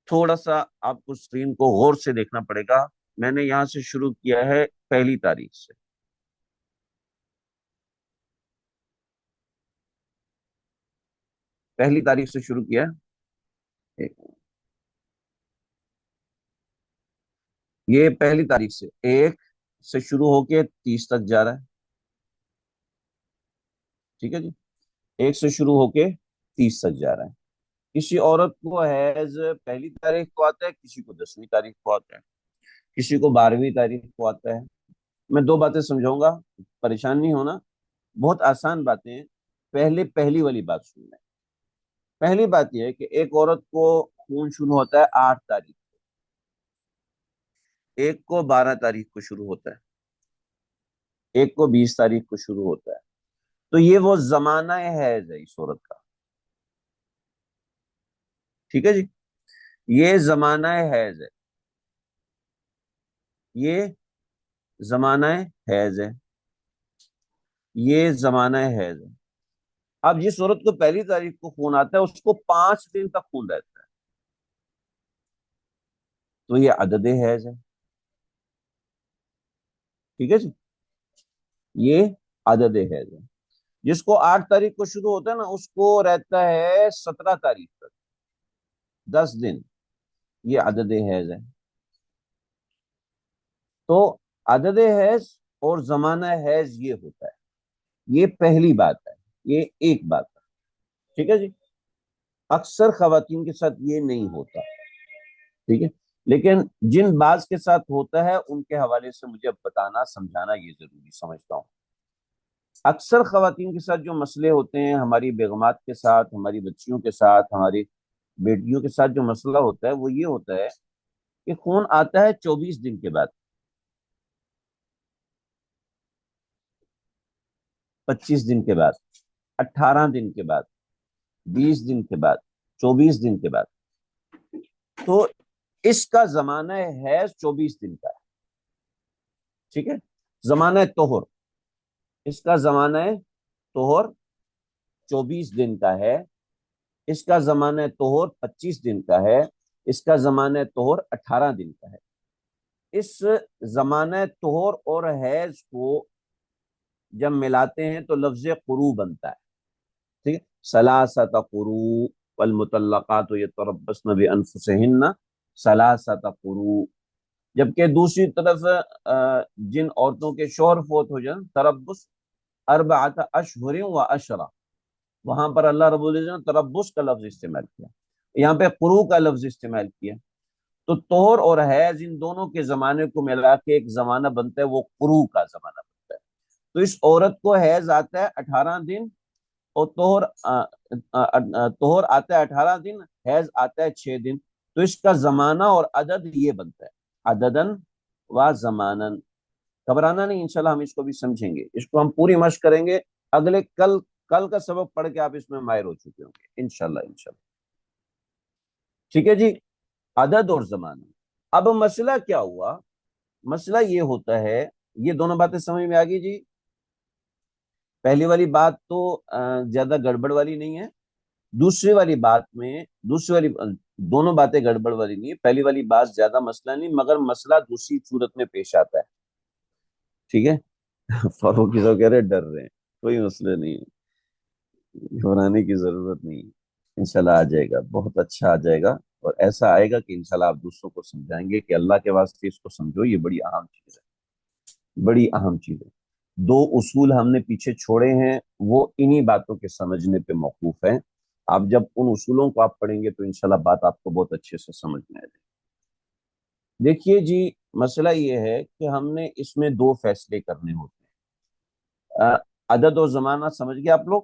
تھوڑا سا آپ کو اسکرین کو غور سے دیکھنا پڑے گا۔ میں نے یہاں سے شروع کیا ہے 1 تاریخ سے، 1 تاریخ سے شروع کیا ہے۔ یہ 1 تاریخ سے، 1 سے شروع ہو کے 30 تک جا رہا ہے، ٹھیک ہے جی۔ 1 سے شروع ہو کے 30 تک جا رہا ہے۔ کسی عورت کو حیض 1 تاریخ کو آتا ہے، کسی کو 10ویں تاریخ کو آتا ہے، کسی کو 12ویں تاریخ کو آتا ہے۔ میں 2 باتیں سمجھاؤں گا، پریشان نہیں ہونا، بہت آسان باتیں ہیں۔ پہلے پہلی والی بات سن لیں۔ پہلی بات یہ ہے کہ ایک عورت کو خون شروع ہوتا ہے 8 تاریخ، ایک کو 12 تاریخ کو شروع ہوتا ہے، ایک کو 20 تاریخ کو شروع ہوتا ہے۔ تو یہ وہ زمانہ حیض ہے اس عورت کا، ٹھیک ہے جی۔ یہ زمانہ حیض ہے، یہ زمانہ حیض ہے، یہ زمانہ حیض ہے۔ اب جس عورت کو 1 تاریخ کو خون آتا ہے اس کو 5 دن تک خون رہتا ہے، تو یہ عدد حیض ہے، ٹھیک ہے جی، یہ عدد حیض ہے۔ جس کو 8 تاریخ کو شروع ہوتا ہے نا، اس کو رہتا ہے 17 تاریخ تک، 10 دن۔ یہ عدد حیض ہے. تو عدد حیض اور زمانہ حیض یہ ہوتا ہے. یہ پہلی بات ہے. یہ ایک بات ہے. ٹھیک ہے جی. اکثر خواتین کے ساتھ یہ نہیں ہوتا. ٹھیک ہے. لیکن جن بعض کے ساتھ ہوتا ہے ان کے حوالے سے مجھے بتانا سمجھانا یہ ضروری سمجھتا ہوں. اکثر خواتین کے ساتھ جو مسئلے ہوتے ہیں، ہماری بیگمات کے ساتھ، ہماری بچیوں کے ساتھ، ہماری بیٹیوں کے ساتھ جو مسئلہ ہوتا ہے وہ یہ ہوتا ہے کہ خون آتا ہے 24 دن کے بعد، 25 دن کے بعد، 18 دن کے بعد، 20 دن کے بعد، 24 دن کے بعد. تو اس کا زمانہ حیض 24 دن کا ہے. ٹھیک ہے. زمانہ طہر، اس کا زمانہ طہر 24 دن کا ہے. اس کا زمانہ طہر 25 دن کا ہے. اس کا زمانہ طہر 18 دن کا ہے. اس زمانہ طہر اور حیض کو جب ملاتے ہیں تو لفظ قروء بنتا ہے. ٹھیک ہے. ثلاثۃ قروء والمطلقات یتربصن بانفسہن ثلاثۃ قروء. جبکہ دوسری طرف جن عورتوں کے شوہر فوت ہو جائیں، تربص اربعۃ اشہر و عشرہ، وہاں پر اللہ رب العزت نے تربص کا لفظ استعمال کیا، یہاں پہ قروء کا لفظ استعمال کیا. تو طہر اور حیض ان دونوں کے زمانے کو ملا کے ایک زمانہ بنتا ہے، وہ قروء کا زمانہ بنتا ہے. تو اس عورت کو حیض آتا ہے 18 دن، اور طہر آتا ہے 18 دن، حیض آتا ہے 6 دن. تو اس کا زمانہ اور عدد یہ بنتا ہے، عددن و زمانن. گھبرانا نہیں، انشاءاللہ ہم اس کو بھی سمجھیں گے، اس کو ہم پوری مشق کریں گے. اگلے کل کا سبق پڑھ کے آپ اس میں ماہر ہو چکے ہوں گے انشاءاللہ. ٹھیک ہے جی. عدد اور زمانہ. اب مسئلہ کیا ہوا؟ مسئلہ یہ ہوتا ہے، یہ دونوں باتیں سمجھ میں آ گئی جی. پہلی والی بات تو زیادہ گڑبڑ والی نہیں ہے. دوسری والی بات میں دونوں باتیں گڑبڑ والی نہیں ہے. پہلی والی بات زیادہ مسئلہ نہیں، مگر مسئلہ دوسری صورت میں پیش آتا ہے. ٹھیک ہے. فاروق کی کہہ رہے ڈر رہے ہیں، کوئی مسئلہ نہیں ہے، گھبرانے کی ضرورت نہیں ہے. انشاءاللہ آ جائے گا، بہت اچھا آ جائے گا. اور ایسا آئے گا کہ انشاءاللہ آپ دوسروں کو سمجھائیں گے کہ اللہ کے واسطے اس کو سمجھو، یہ بڑی اہم چیز ہے، بڑی اہم چیز ہے. دو اصول ہم نے پیچھے چھوڑے ہیں، وہ انہی باتوں کے سمجھنے پہ موقوف ہیں. آپ جب ان اصولوں کو آپ پڑھیں گے تو انشاءاللہ بات آپ کو بہت اچھے سے سمجھ میں آئے گی. دیکھیے جی، مسئلہ یہ ہے کہ ہم نے اس میں دو فیصلے کرنے ہوتے ہیں. عدد و زمانہ سمجھ گئے آپ لوگ؟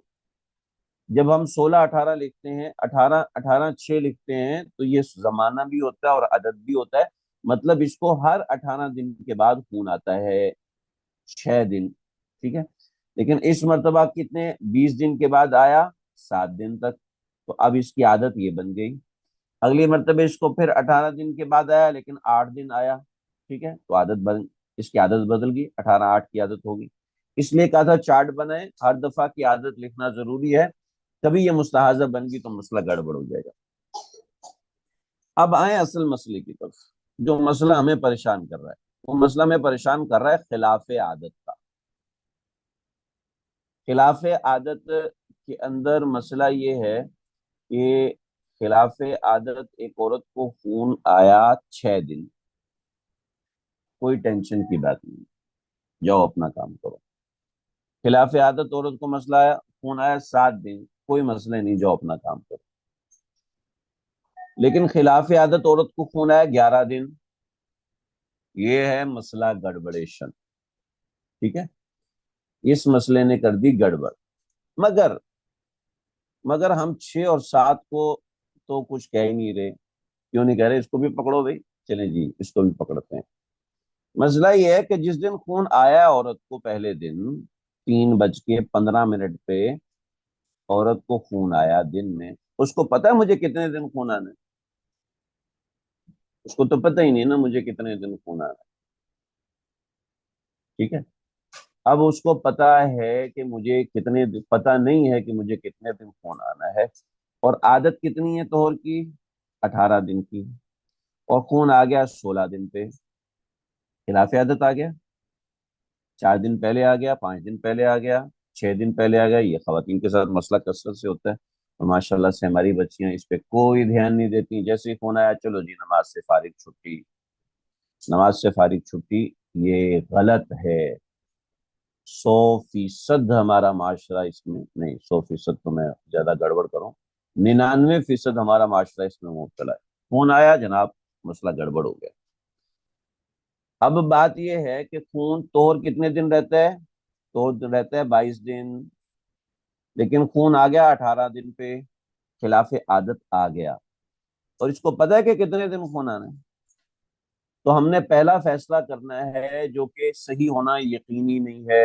جب ہم 16 18 لکھتے ہیں، 18 18 6 لکھتے ہیں، تو یہ زمانہ بھی ہوتا ہے اور عدد بھی ہوتا ہے. مطلب اس کو ہر 18 دن کے بعد خون آتا ہے 6 دن. ٹھیک ہے. لیکن اس مرتبہ کتنے 20 دن کے بعد آیا؟ 7 دن تک. تو اب اس کی عادت یہ بن گئی. اگلی مرتبہ اس کو پھر 18 دن کے بعد آیا لیکن 8 دن آیا. ٹھیک ہے. تو اس کی عادت بدل گئی، 18 8 کی عادت ہوگی. اس لیے کہا تھا چارٹ بنائے، ہر دفعہ کی عادت لکھنا ضروری ہے. کبھی یہ مستحاضہ بن گئی تو مسئلہ گڑبڑ ہو جائے گا. اب آئیں اصل مسئلے کی طرف. جو مسئلہ ہمیں پریشان کر رہا ہے، وہ مسئلہ ہمیں پریشان کر رہا ہے خلاف عادت کا. خلاف عادت کے اندر مسئلہ یہ ہے کہ خلاف عادت ایک عورت کو خون آیا 6 دن، کوئی ٹینشن کی بات نہیں، جاؤ اپنا کام کرو. خلاف عادت عورت کو مسئلہ آیا، خون آیا 7 دن، کوئی مسئلہ نہیں، جاؤ اپنا کام کرو. لیکن خلاف عادت عورت کو خون آیا 11 دن، یہ ہے مسئلہ گڑبڑیشن. ٹھیک ہے. اس مسئلے نے کر دی گڑبڑ. مگر ہم 6 اور 7 کو تو کچھ کہہ ہی نہیں رہے. کیوں نہیں کہہ رہے؟ اس کو بھی پکڑو بھائی. چلیں جی، اس کو بھی پکڑتے ہیں. مسئلہ یہ ہے کہ جس دن خون آیا عورت کو، پہلے دن 3:15 پہ عورت کو خون آیا دن میں، اس کو پتا ہے مجھے کتنے دن خون آنا ہے؟ اس کو تو پتہ ہی نہیں نا مجھے کتنے دن خون آنا ہے. ٹھیک ہے. اب اس کو پتا ہے کہ مجھے پتا نہیں ہے کہ مجھے کتنے دن خون آنا ہے. اور عادت کتنی ہے طہور کی؟ 18 دن کی. اور خون آ گیا 16 دن پہ. خلاف عادت آ گیا. 4 دن پہلے آ گیا، 5 دن پہلے آ گیا، 6 دن پہلے آ گیا. یہ خواتین کے ساتھ مسئلہ کثرت سے ہوتا ہے. ماشاءاللہ سے ہماری بچیاں اس پہ کوئی دھیان نہیں دیتی، جیسے ہی فون آیا چلو جی نماز سے فارغ چھٹی، نماز سے فارغ چھٹی۔ یہ غلط ہے۔ 100% ہمارا معاشرہ اس میں نہیں، 100% تو میں زیادہ گڑبڑ کروں، 99% ہمارا معاشرہ اس میں مبتلا ہے۔ فون آیا جناب، مسئلہ گڑبڑ ہو گیا۔ اب بات یہ ہے کہ خون طور کتنے دن رہتا ہے؟ طور رہتا ہے 22 دن، لیکن خون آ گیا 18 دن پہ، خلاف عادت آ گیا، اور اس کو پتا ہے کہ کتنے دن خون آنا ہے، تو ہم نے پہلا فیصلہ کرنا ہے جو کہ صحیح ہونا یقینی نہیں ہے،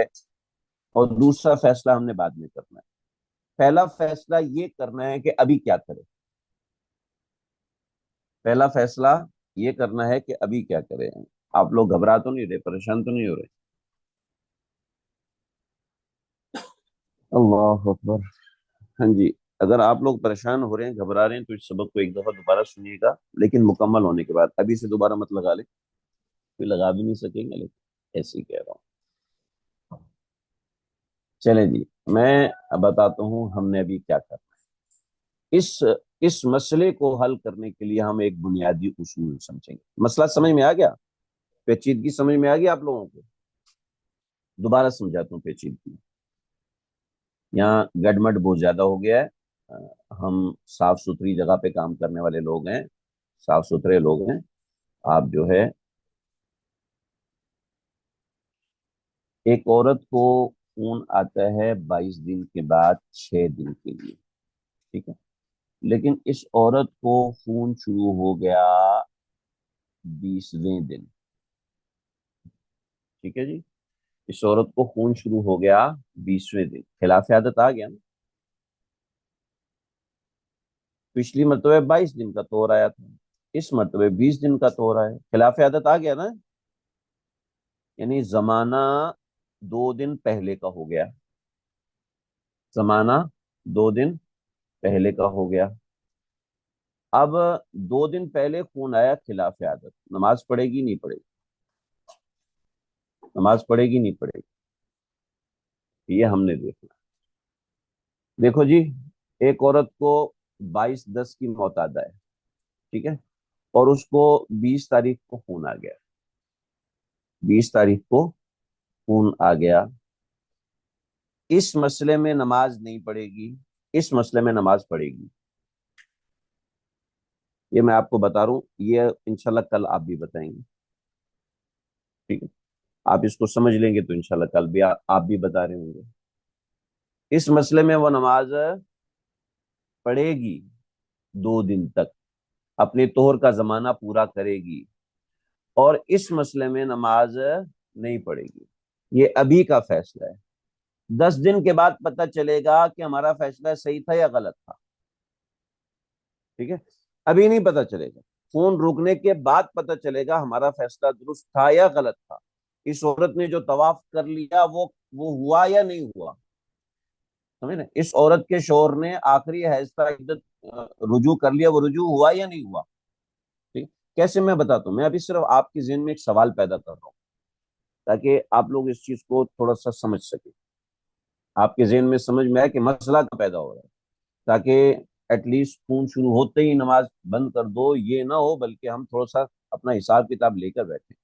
اور دوسرا فیصلہ ہم نے بعد میں کرنا ہے۔ پہلا فیصلہ یہ کرنا ہے کہ ابھی کیا کرے، پہلا فیصلہ یہ کرنا ہے کہ ابھی کیا کرے۔ آپ لوگ گھبرا تو نہیں رہے، پریشان تو نہیں ہو رہے؟ اللہ اکبر۔ ہاں جی، اگر آپ لوگ پریشان ہو رہے ہیں، گھبرا رہے ہیں، تو اس سبق کو ایک دفعہ دوبارہ سنیے گا، لیکن مکمل ہونے کے بعد، ابھی سے دوبارہ مت لگا لیں، کوئی لگا بھی نہیں سکیں گے، لیکن ایسے ہی کہہ رہا ہوں۔ چلیں جی، میں بتاتا ہوں ہم نے ابھی کیا کرنا ہے۔ اس مسئلے کو حل کرنے کے لیے ہم ایک بنیادی اصول سمجھیں گے۔ مسئلہ سمجھ میں آ گیا؟ پیچیدگی سمجھ میں آ گئی آپ لوگوں کو؟ دوبارہ سمجھاتا ہوں پیچیدگی۔ یہاں گڈمڈ بہت زیادہ ہو گیا ہے، ہم صاف ستھری جگہ پہ کام کرنے والے لوگ ہیں، صاف ستھرے لوگ ہیں۔ آپ جو ہے، ایک عورت کو خون آتا ہے 22 دن کے بعد 6 دن کے لیے، ٹھیک ہے، لیکن اس عورت کو خون شروع ہو گیا 20ویں دن، ٹھیک ہے جی، اس عورت کو خون شروع ہو گیا 20ویں دن، خلاف عادت آ گیا نا۔ پچھلی مرتبہ 22 دن کا طور آیا تھا، اس مرتبہ 20 دن کا طور آیا، خلاف عادت آ گیا نا، یعنی زمانہ 2 دن پہلے کا ہو گیا، زمانہ 2 دن پہلے کا ہو گیا۔ اب 2 دن پہلے خون آیا خلاف عادت، نماز پڑھے گی نہیں پڑھے گی؟ نماز پڑھے گی نہیں پڑھے گی؟ یہ ہم نے دیکھنا۔ دیکھو جی، ایک عورت کو 22/10 کی معتادہ ہے، ٹھیک ہے، اور اس کو 20 تاریخ کو خون آ گیا، 20 تاریخ کو خون آ گیا، اس مسئلے میں نماز نہیں پڑھے گی؟ اس مسئلے میں نماز پڑھے گی؟ یہ میں آپ کو بتا رہا ہوں، یہ انشاءاللہ کل آپ بھی بتائیں گے، ٹھیک ہے، آپ اس کو سمجھ لیں گے تو انشاءاللہ کل بھی آپ بھی بتا رہے ہوں گے۔ اس مسئلے میں وہ نماز پڑھے گی 2 دن تک، اپنے طہر کا زمانہ پورا کرے گی، اور اس مسئلے میں نماز نہیں پڑھے گی۔ یہ ابھی کا فیصلہ ہے، 10 دن کے بعد پتہ چلے گا کہ ہمارا فیصلہ صحیح تھا یا غلط تھا، ٹھیک ہے، ابھی نہیں پتہ چلے گا، خون رکنے کے بعد پتہ چلے گا ہمارا فیصلہ درست تھا یا غلط تھا۔ اس عورت نے جو طواف کر لیا وہ ہوا یا نہیں ہوا، سمجھ نا، اس عورت کے شوہر نے آخری حیض کا عدت رجوع کر لیا، وہ رجوع ہوا یا نہیں ہوا؟ ٹھیک، کیسے میں بتاتا ہوں، میں ابھی صرف آپ کے ذہن میں ایک سوال پیدا کر رہا ہوں تاکہ آپ لوگ اس چیز کو تھوڑا سا سمجھ سکیں، آپ کے ذہن میں سمجھ میں آئے کہ مسئلہ کا پیدا ہو رہا ہے، تاکہ ایٹ لیسٹ خون شروع ہوتے ہی نماز بند کر دو یہ نہ ہو، بلکہ ہم تھوڑا سا اپنا حساب کتاب لے کر بیٹھیں۔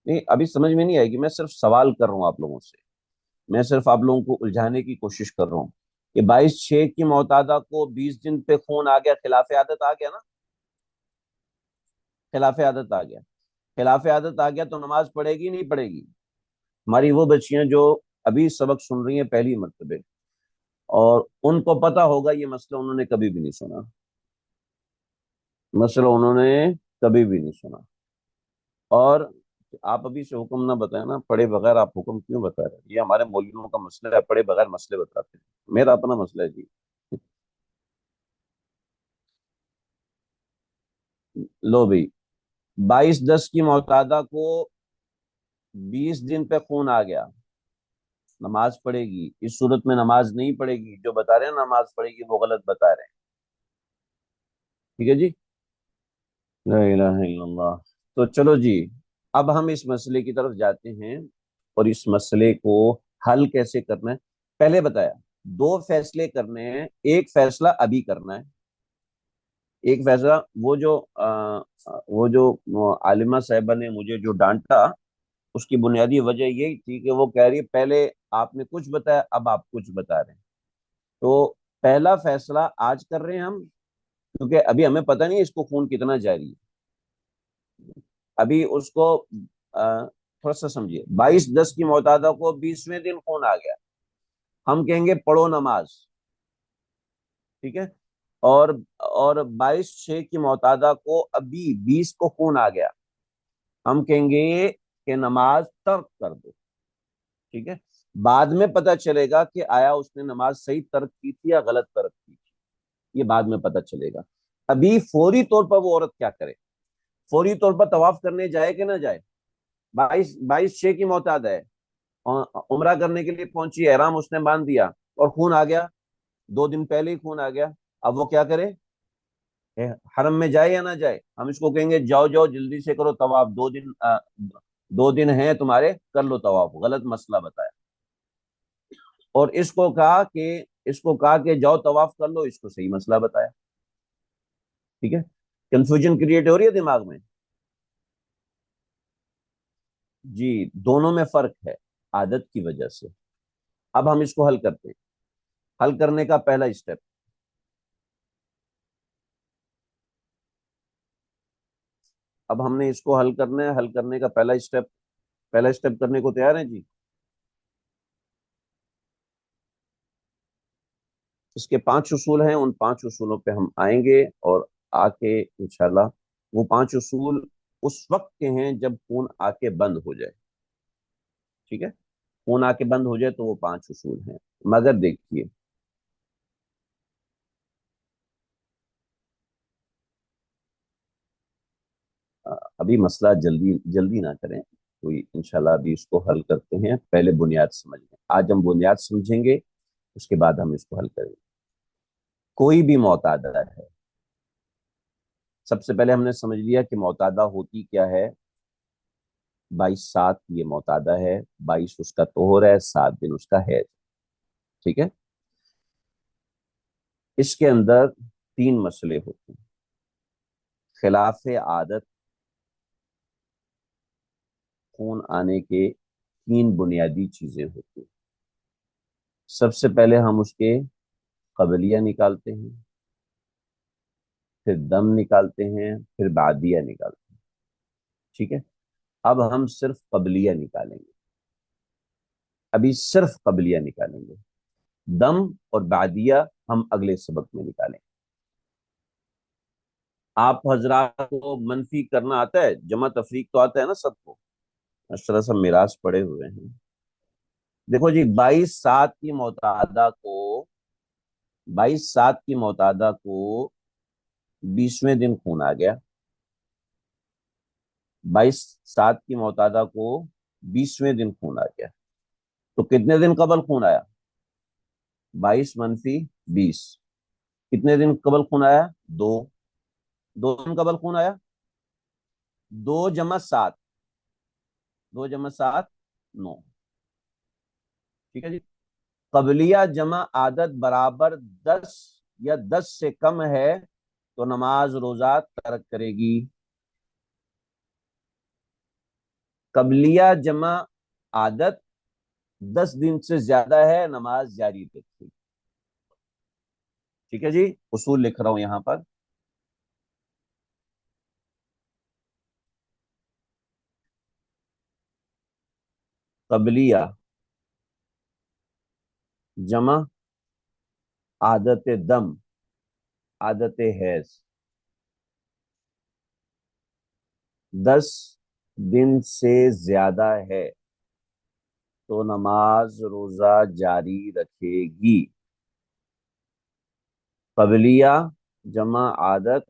نہیں، ابھی سمجھ میں نہیں آئے گی، میں صرف سوال کر رہا ہوں آپ لوگوں سے، میں صرف آپ لوگوں کو الجھانے کی کوشش کر رہا ہوں کہ 22/6 کی معتادہ کو 20 دن پہ خون آ گیا، خلاف عادت آ گیا نا، خلاف عادت آ گیا، خلاف عادت آ گیا تو نماز پڑھے گی نہیں پڑھے گی؟ ہماری وہ بچیاں جو ابھی سبق سن رہی ہیں پہلی مرتبہ، اور ان کو پتا ہوگا یہ مسئلہ انہوں نے کبھی بھی نہیں سنا، مسئلہ انہوں نے کبھی بھی نہیں سنا، اور آپ ابھی سے حکم نہ بتائیں نا، پڑھے بغیر آپ حکم کیوں بتا رہے ہیں؟ یہ ہمارے مولویوں کا مسئلہ ہے، پڑھے بغیر مسئلے بتاتے ہیں، میرا اپنا مسئلہ ہے جی۔ لو بھائی، 22/10 کی معتادہ کو 20 دن پہ خون آ گیا، نماز پڑھے گی؟ اس صورت میں نماز نہیں پڑھے گی، جو بتا رہے ہیں نماز پڑھے گی وہ غلط بتا رہے ہیں، ٹھیک ہے جی، لا الہ الا اللہ۔ تو چلو جی، اب ہم اس مسئلے کی طرف جاتے ہیں، اور اس مسئلے کو حل کیسے کرنا ہے پہلے بتایا، دو فیصلے کرنے ہیں، ایک فیصلہ ابھی کرنا ہے، ایک فیصلہ وہ جو عالمہ صاحبہ نے مجھے جو ڈانٹا، اس کی بنیادی وجہ یہی تھی کہ وہ کہہ رہی ہے پہلے آپ نے کچھ بتایا، اب آپ کچھ بتا رہے ہیں۔ تو پہلا فیصلہ آج کر رہے ہیں ہم، کیونکہ ابھی ہمیں پتہ نہیں اس کو خون کتنا جاری ہے۔ ابھی اس کو تھوڑا سا سمجھیے، 22/10 کی معتادہ کو 20ویں دن خون آ گیا، ہم کہیں گے پڑھو نماز، ٹھیک ہے؟ اور 22/6 کی معتادہ کو ابھی 20 کو خون آ گیا، ہم کہیں گے کہ نماز ترک کر دو، ٹھیک ہے؟ بعد میں پتہ چلے گا کہ آیا اس نے نماز صحیح ترک کی تھی یا غلط ترک کی تھی، یہ بعد میں پتہ چلے گا۔ ابھی فوری طور پر وہ عورت کیا کرے؟ فوری طور پر طواف کرنے جائے کہ نہ جائے؟ 22/6 کی معتاد ہے، عمرہ کرنے کے لیے پہنچی، احرام اس نے باندھ دیا اور خون آ گیا، 2 دن پہلے ہی خون آ گیا، اب وہ کیا کرے؟ حرم میں جائے یا نہ جائے؟ ہم اس کو کہیں گے جاؤ جاؤ جلدی سے کرو طواف، 2 دن ہیں تمہارے، کر لو طواف، غلط مسئلہ بتایا۔ اور اس کو کہا کہ جاؤ طواف کر لو، اس کو صحیح مسئلہ بتایا، ٹھیک ہے؟ کنفیوژن کریٹ ہو رہی ہے دماغ میں؟ جی، دونوں میں فرق ہے عادت کی وجہ سے۔ اب ہم اس کو حل کرتے ہیں۔ حل کرنے کا پہلا اسٹیپ، اب ہم نے اس کو حل کرنا ہے۔ حل کرنے کا پہلا اسٹیپ کرنے کو تیار ہیں جی؟ اس کے 5 اصول ہیں، ان 5 اصولوں پہ ہم آئیں گے، اور آ کے انشاءاللہ وہ 5 اصول اس وقت کے ہیں جب خون آ کے بند ہو جائے، ٹھیک ہے؟ خون آ کے بند ہو جائے تو وہ 5 اصول ہیں۔ مگر دیکھیے، ابھی مسئلہ جلدی جلدی نہ کریں کوئی، انشاءاللہ ابھی اس کو حل کرتے ہیں، پہلے بنیاد سمجھ لیں۔ آج ہم بنیاد سمجھیں گے، اس کے بعد ہم اس کو حل کریں گے۔ کوئی بھی معتادہ ہے، سب سے پہلے ہم نے سمجھ لیا کہ معتادہ ہوتی کیا ہے۔ 22/7 یہ معتادہ ہے، 22 اس کا طہور ہے، 7 دن اس کا حیض، ٹھیک ہے؟ اس کے اندر 3 مسئلے ہوتے ہیں۔ خلاف عادت خون آنے کے 3 بنیادی چیزیں ہوتی ہیں۔ سب سے پہلے ہم اس کے قبلیہ نکالتے ہیں، پھر دم نکالتے ہیں، پھر بعدیہ نکالتے ہیں، ٹھیک ہے؟ اب ہم صرف قبلیہ نکالیں گے، ابھی صرف قبلیہ نکالیں گے، دم اور بعدیہ ہم اگلے سبق میں نکالیں گے۔ آپ حضرات کو منفی کرنا آتا ہے، جمع تفریق تو آتا ہے نا سب کو؟ اشرا سب میراث پڑے ہوئے ہیں۔ دیکھو جی، 22/7 کی معتادہ کو 20ویں دن خون آ گیا، 22/7 کی معتادہ کو 20ویں دن خون آ گیا، تو کتنے دن قبل خون آیا؟ 22 - 20، کتنے دن قبل خون آیا؟ 2 دن قبل خون آیا، 2 + 7، 2 + 7 9، ٹھیک ہے جی؟ قبلیہ جمع عادت برابر 10 یا 10 سے کم ہے تو نماز روزہ ترک کرے گی۔ قبلیہ جمع عادت 10 دن سے زیادہ ہے، نماز جاری رکھے گی، ٹھیک ہے جی؟ اصول لکھ رہا ہوں یہاں پر۔ قبلیہ جمع عادت دم عادت حیض 10 دن سے زیادہ ہے تو نماز روزہ جاری رکھے گی۔ قبلیہ جمع عادت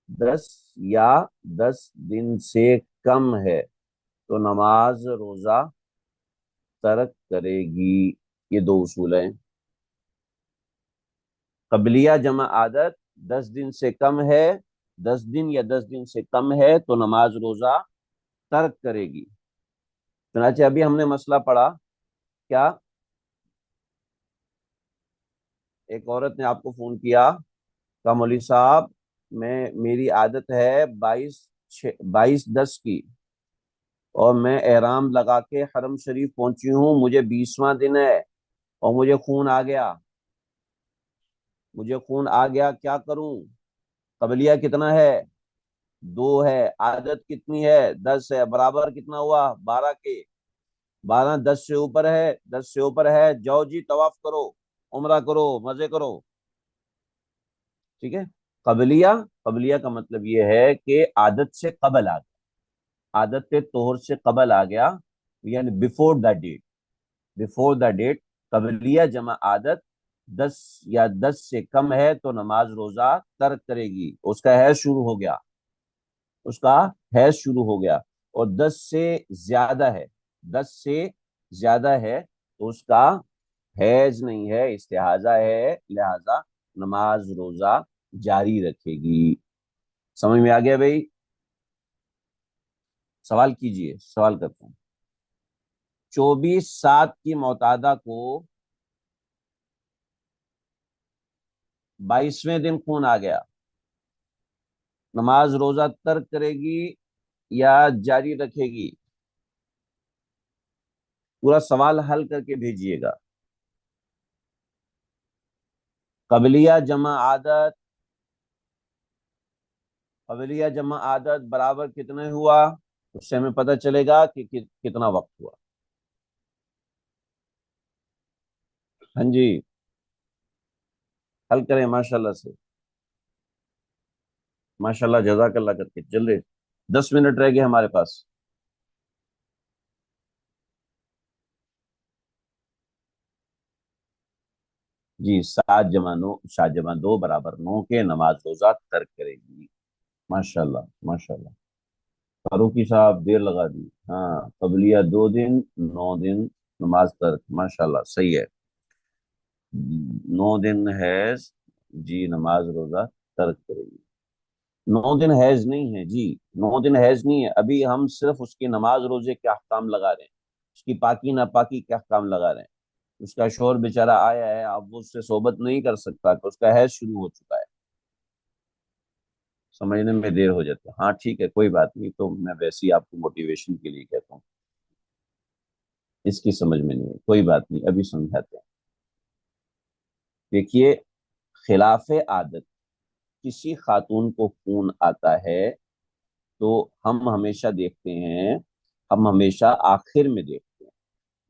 10 یا 10 دن سے کم ہے تو نماز روزہ ترک کرے گی۔ یہ 2 اصول ہیں۔ قبلیہ جمع عادت 10 دن سے کم ہے، 10 دن یا 10 دن سے کم ہے تو نماز روزہ ترک کرے گی۔ چنانچہ ابھی ہم نے مسئلہ پڑھا کیا؟ ایک عورت نے آپ کو فون کیا، کہا مولوی صاحب میری عادت ہے 22/10 کی، اور میں احرام لگا کے حرم شریف پہنچی ہوں، مجھے 20واں دن ہے اور مجھے خون آ گیا، کیا کروں؟ قبلیہ کتنا ہے؟ 2 ہے، عادت کتنی ہے؟ 10 ہے، برابر کتنا ہوا؟ 12 کے 12، 10 سے اوپر ہے، 10 سے اوپر ہے، جاؤ جی طواف کرو، عمرہ کرو، مزے کرو، ٹھیک ہے۔ قبلیہ کا مطلب یہ ہے کہ عادت سے قبل آ گیا، عادت طہور سے قبل آ گیا، یعنی بفور دا ڈیٹ قبلیہ جمع عادت 10 یا 10 سے کم ہے تو نماز روزہ ترک کرے گی، اس کا حیض شروع ہو گیا، اور 10 سے زیادہ ہے، 10 سے زیادہ ہے تو اس کا حیض نہیں ہے، استحاضہ ہے، لہذا نماز روزہ جاری رکھے گی۔ سمجھ میں آ گیا بھائی؟ سوال کیجئے، سوال کرتا ہوں۔ 24/7 کی معتادہ کو 22ویں دن خون آ گیا، نماز روزہ ترک کرے گی یا جاری رکھے گی؟ پورا سوال حل کر کے بھیجیے گا۔ قبلیہ جمع عادت برابر کتنے ہوا؟ اس سے ہمیں پتہ چلے گا کہ کتنا وقت ہوا۔ ہاں جی، حل کریں ماشاءاللہ سے، ماشاءاللہ، جزاک اللہ کر کے چل رہے۔ 10 منٹ رہ گئے ہمارے پاس۔ جی، 7 جمع 2 برابر 9 کے، نماز روزہ ترک کرے گی۔ ماشاءاللہ ماشاءاللہ، فاروقی صاحب دیر لگا دی، ہاں، قبلیہ 2 دن، 9 دن نماز ترک، ماشاءاللہ صحیح ہے۔ 9 دن حیض، جی نماز روزہ ترک کرے گی۔ 9 دن حیض نہیں ہے جی، 9 دن حیض نہیں ہے، ابھی ہم صرف اس کی نماز روزے کے احکام لگا رہے ہیں، اس کی پاکی ناپاکی کے احکام لگا رہے ہیں۔ اس کا شوہر بیچارہ آیا ہے، اب وہ اس سے صحبت نہیں کر سکتا کہ اس کا حیض شروع ہو چکا ہے، سمجھنے میں دیر ہو جاتا ہے۔ ہاں ٹھیک ہے، کوئی بات نہیں، تو میں ویسے ہی آپ کو موٹیویشن کے لیے کہتا ہوں، اس کی سمجھ میں نہیں ہے، کوئی بات نہیں، ابھی سمجھاتے ہیں۔ دیکھیے، خلاف عادت کسی خاتون کو خون آتا ہے تو ہم ہمیشہ دیکھتے ہیں، ہم ہمیشہ آخر میں دیکھتے ہیں،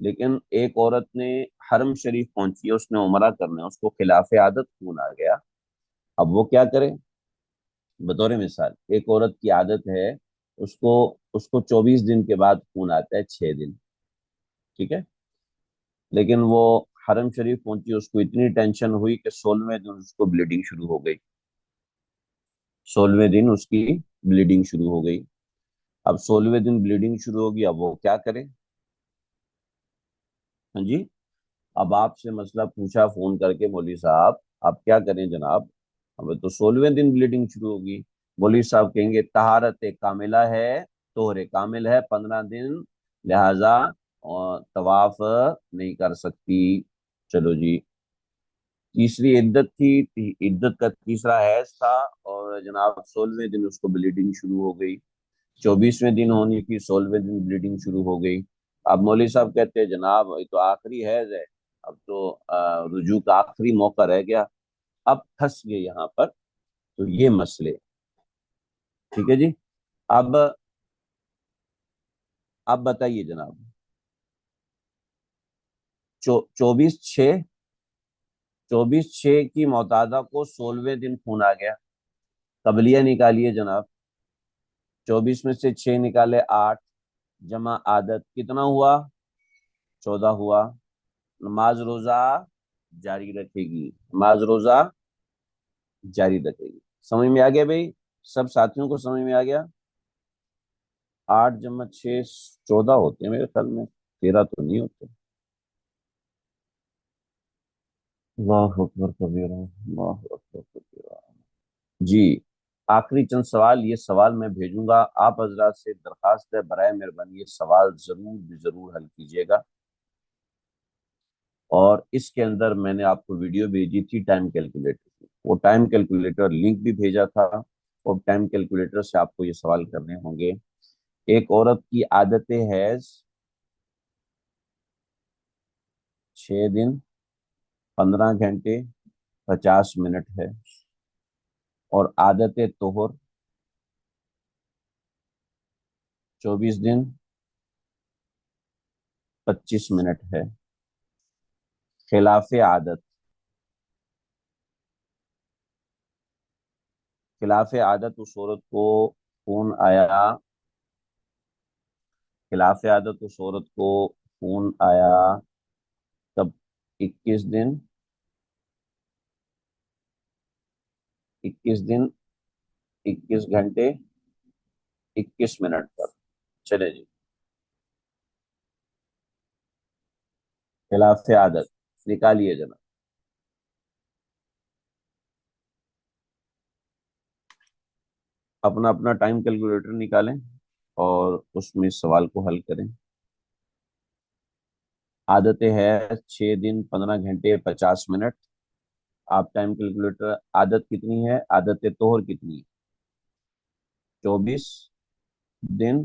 لیکن ایک عورت نے حرم شریف پہنچی ہے، اس نے عمرہ کرنا ہے، اس کو خلاف عادت خون آ گیا، اب وہ کیا کرے؟ بطور مثال، ایک عورت کی عادت ہے، اس کو 24 دن کے بعد خون آتا ہے، 6 دن، ٹھیک ہے، لیکن وہ حرم شریف پہنچی، اس کو اتنی ٹینشن ہوئی کہ 16ویں دن اس کو بلیڈنگ شروع ہو گئی، 16ویں دن اس کی بلیڈنگ شروع ہو گئی۔ اب 16ویں دن بلیڈنگ شروع ہوگی، اب وہ کیا کرے؟ ہاں جی، اب آپ سے مسئلہ پوچھا فون کر کے، مولوی صاحب آپ کیا کریں جناب؟ اب تو 16ویں دن بلیڈنگ شروع ہوگی، مولوی صاحب کہیں گے طہارت کاملہ ہے، طہر کامل ہے 15 دن، لہذا طواف نہیں کر سکتی۔ چلو جی، تیسری عدت تھی، عدت کا تیسرا حیض تھا، اور جناب 16ویں دن اس کو بلیڈنگ شروع ہو گئی، 24ویں دن ہونی تھی، 16ویں دن بلیڈنگ شروع ہو گئی۔ اب مولوی صاحب کہتے ہیں جناب یہ تو آخری حیض ہے، اب تو رجوع کا آخری موقع رہ گیا، اب پھنس گئے یہاں پر، تو یہ مسئلے، ٹھیک ہے جی۔ اب بتائیے جناب، 24/6، 24/6 کی معتادہ کو 16ویں دن خون آ گیا، قبلیہ نکالیے جناب، 24 میں سے 6 نکالے 8، جمع عادت کتنا ہوا؟ 14 ہوا، نماز روزہ جاری رکھے گی، نماز روزہ جاری رکھے گی۔ سمجھ میں آ گیا بھائی؟ سب ساتھیوں کو سمجھ میں آ گیا؟ 8 × 6 14 ہوتے ہیں میرے خیال میں، 13 تو نہیں ہوتے۔ اللہ اکبر کبیرہ، اللہ اکبر کبیرہ۔ جی، آخری چند سوال، یہ سوال میں بھیجوں گا، آپ حضرات سے درخواست ہے برائے مہربانی یہ سوال ضرور حل کیجیے گا۔ اور اس کے اندر میں نے آپ کو ویڈیو بھیجی تھی ٹائم کیلکولیٹر کی، وہ ٹائم کیلکولیٹر لنک بھی بھیجا تھا، اور ٹائم کیلکولیٹر سے آپ کو یہ سوال کرنے ہوں گے۔ ایک عورت کی عادت حیض 6 دن 15 گھنٹے 50 منٹ ہے، اور عادت طہر 24 دن 25 منٹ ہے۔ خلاف عادت، خلاف عادت اس عورت کو خون آیا، خلاف عادت اس عورت کو خون آیا تب 21 دن 21 دن 21 گھنٹے 21 منٹ پر۔ چلے جی، خلاف عادت نکالیے جناب، اپنا اپنا ٹائم کیلکولیٹر نکالیں اور اس میں اس سوال کو حل کریں۔ عادت ہے 6 دن 15 گھنٹے 50 منٹ، آپ ٹائم کیلکولیٹر، عادت کتنی ہے، عادت طہر کتنی ہے، 24 دن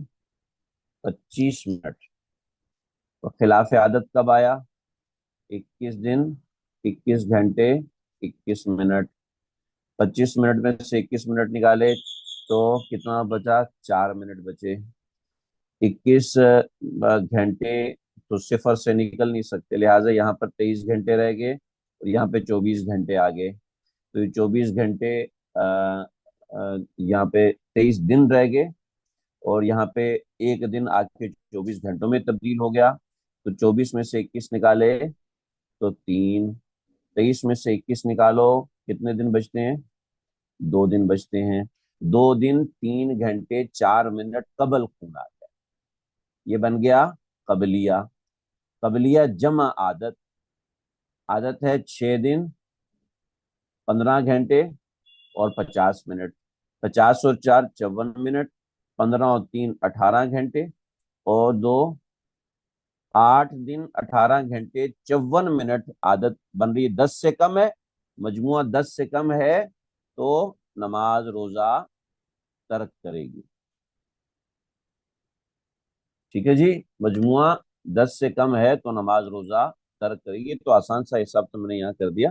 25 منٹ، تو خلاف عادت کب آیا، 21 دن 21 گھنٹے 21 منٹ، 25 منٹ میں سے 21 منٹ نکالے تو کتنا بچا، 4 منٹ بچے۔ 21 گھنٹے تو صفر سے نکل نہیں سکتے، لہٰذا یہاں پر 23 گھنٹے رہ گئے، اور یہاں پہ 24 گھنٹے آ گئے، تو یہ 24 گھنٹے یہاں پہ 23 دن رہ گئے، اور یہاں پہ ایک دن آ کے 24 گھنٹوں میں تبدیل ہو گیا، تو 24 میں سے 21 نکالے تو 3، 23 میں سے 21 نکالو کتنے دن بچتے ہیں، 2 دن بچتے ہیں، 2 دن 3 گھنٹے 4 منٹ قبل خون آ گیا، یہ بن گیا قبلیہ۔ قبلیہ جمع عادت، عادت ہے 6 دن 15 گھنٹے اور 50 منٹ، 50 اور 4 54 منٹ، 15 اور 3 18 گھنٹے، اور 2 8 دن 18 گھنٹے 54 منٹ، عادت بن رہی ہے 10 سے کم ہے، مجموعہ 10 سے کم ہے تو نماز روزہ ترک کرے گی۔ ٹھیک ہے جی، مجموعہ 10 سے کم ہے تو نماز روزہ ترک کرے گی۔ تو آسان سا حساب تو میں نے یہاں کر دیا،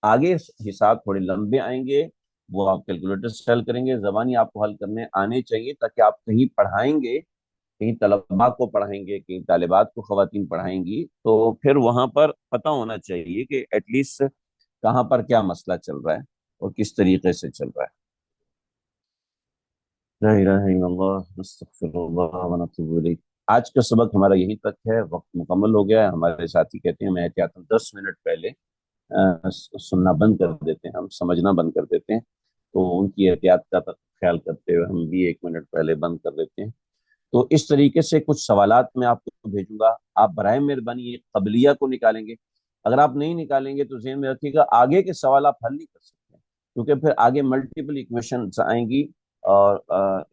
آگے حساب تھوڑے لمبے آئیں گے، وہ آپ کیلکولیٹر سے حل کریں گے، زبانی آپ کو حل کرنے آنے چاہیے، تاکہ آپ کہیں پڑھائیں گے، کہیں طلباء کو پڑھائیں گے، کہیں طالبات کو خواتین پڑھائیں گی، تو پھر وہاں پر پتہ ہونا چاہیے کہ ایٹ لیسٹ کہاں پر کیا مسئلہ چل رہا ہے اور کس طریقے سے چل رہا ہے۔ لا الہ الا اللہ نستغفر اللہ ونتوب الیہ۔ آج کا سبق ہمارا یہیں تک ہے، وقت مکمل ہو گیا ہے، ہمارے ساتھی کہتے ہیں میں احتیاطاً 10 منٹ پہلے سننا بند کر دیتے ہیں، ہم سمجھنا بند کر دیتے ہیں، تو ان کی احتیاط کا خیال کرتے ہوئے ہم بھی 1 منٹ پہلے بند کر دیتے ہیں۔ تو اس طریقے سے کچھ سوالات میں آپ کو بھیجوں گا، آپ برائے مہربانی یہ قبلیہ کو نکالیں گے، اگر آپ نہیں نکالیں گے تو ذہن میں رکھیے گا آگے کے سوال آپ حل نہیں کر سکتے ہیں، کیونکہ پھر آگے ملٹیپل ایکویشنز آئیں گی، اور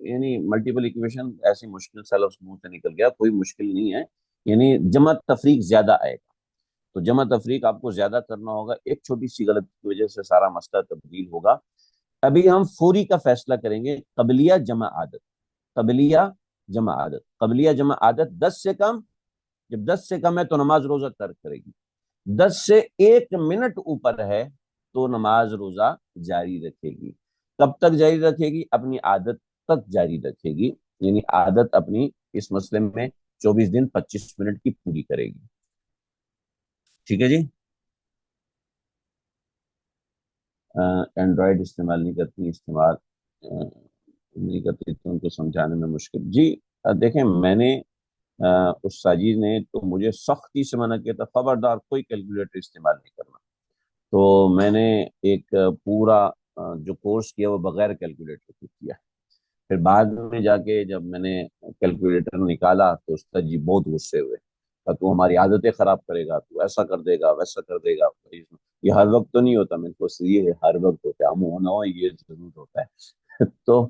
یعنی ملٹیپل ایکویشن ایسی مشکل سا لفظ منہ سے نکل گیا، کوئی مشکل نہیں ہے، یعنی جمع تفریق زیادہ آئے گا، تو جمع تفریق آپ کو زیادہ کرنا ہوگا، ایک چھوٹی سی غلطی کی وجہ سے سارا مسئلہ تبدیل ہوگا۔ ابھی ہم فوری کا فیصلہ کریں گے، قبلیہ جمع عادت، قبلیہ جمع عادت، قبلیہ جمع عادت 10 سے کم، جب 10 سے کم ہے تو نماز روزہ ترک کرے گی، 10 سے 1 منٹ اوپر ہے تو نماز روزہ جاری رکھے گی۔ کب تک جاری رکھے گی، اپنی عادت تک جاری رکھے گی، یعنی عادت اپنی اس مسئلے میں 24 دن 25 منٹ کی پوری کرے گی۔ ٹھیک ہے جی، اینڈرائڈ استعمال نہیں کرتی، استعمال نہیں کرتی تو ان کو سمجھانے میں مشکل جی۔ دیکھیں میں نے اس ساجد نے تو مجھے سختی سے منع کیا تھا، خبردار کوئی کیلکولیٹر استعمال نہیں کرنا، تو میں نے ایک پورا جو کورس کیا وہ بغیر کیلکولیٹر کے کیا، پھر بعد میں جا کے جب میں نے کیلکولیٹر نکالا تو استاد جی بہت غصے ہوئے، تو ہماری عادتیں خراب کرے گا، تو ایسا کر دے گا ویسا کر دے گا، یہ ہر وقت تو نہیں ہوتا، میرے کو یہ ہر وقت ہوتا ہے، ہم ہونا ہو یہ ضرور ہوتا ہے تو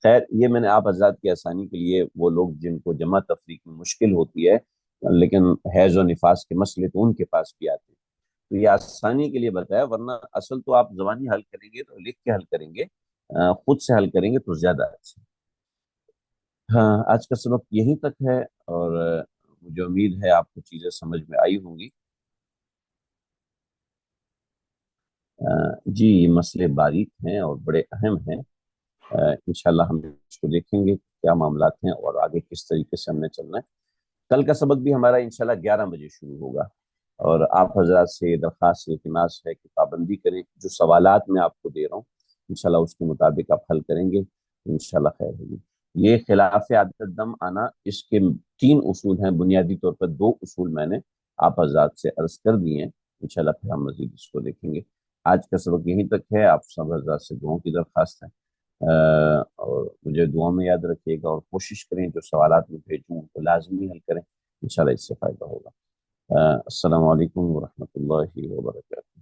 خیر یہ میں نے آپ حضرات کی آسانی کے لیے، وہ لوگ جن کو جمع تفریق میں مشکل ہوتی ہے لیکن حیض و نفاس کے مسئلے تو ان کے پاس بھی آتے ہیں، تو یہ آسانی کے لیے بتایا، ورنہ اصل تو آپ زبانی حل کریں گے تو لکھ کے حل کریں گے، خود سے حل کریں گے تو زیادہ اچھا۔ ہاں، آج کا سبق یہیں تک ہے، اور مجھے امید ہے آپ کو چیزیں سمجھ میں آئی ہوں گی۔ جی، یہ مسئلے باریک ہیں اور بڑے اہم ہیں، انشاءاللہ ہم اس کو دیکھیں گے کیا معاملات ہیں اور آگے کس طریقے سے ہم نے چلنا ہے۔ کل کا سبق بھی ہمارا انشاءاللہ 11 بجے شروع ہوگا، اور آپ حضرات سے یہ درخواست التماس ہے کہ پابندی کریں، جو سوالات میں آپ کو دے رہا ہوں انشاءاللہ اس کے مطابق آپ حل کریں گے، انشاءاللہ خیر ہوگی۔ یہ خلاف عادت دم آنا، اس کے 3 اصول ہیں، بنیادی طور پر 2 اصول میں نے آپ حضرات سے عرض کر دیے ہیں، انشاءاللہ پھر ہم مزید اس کو دیکھیں گے۔ آج کا سبق یہیں تک ہے، آپ سب حضرات سے دعاؤں کی درخواست ہے، اور مجھے دعا میں یاد رکھیے گا، اور کوشش کریں جو سوالات میں بھیجوں تو لازمی حل کریں، انشاءاللہ اس سے فائدہ ہوگا۔ السلام علیکم ورحمۃ اللہ وبرکاتہ۔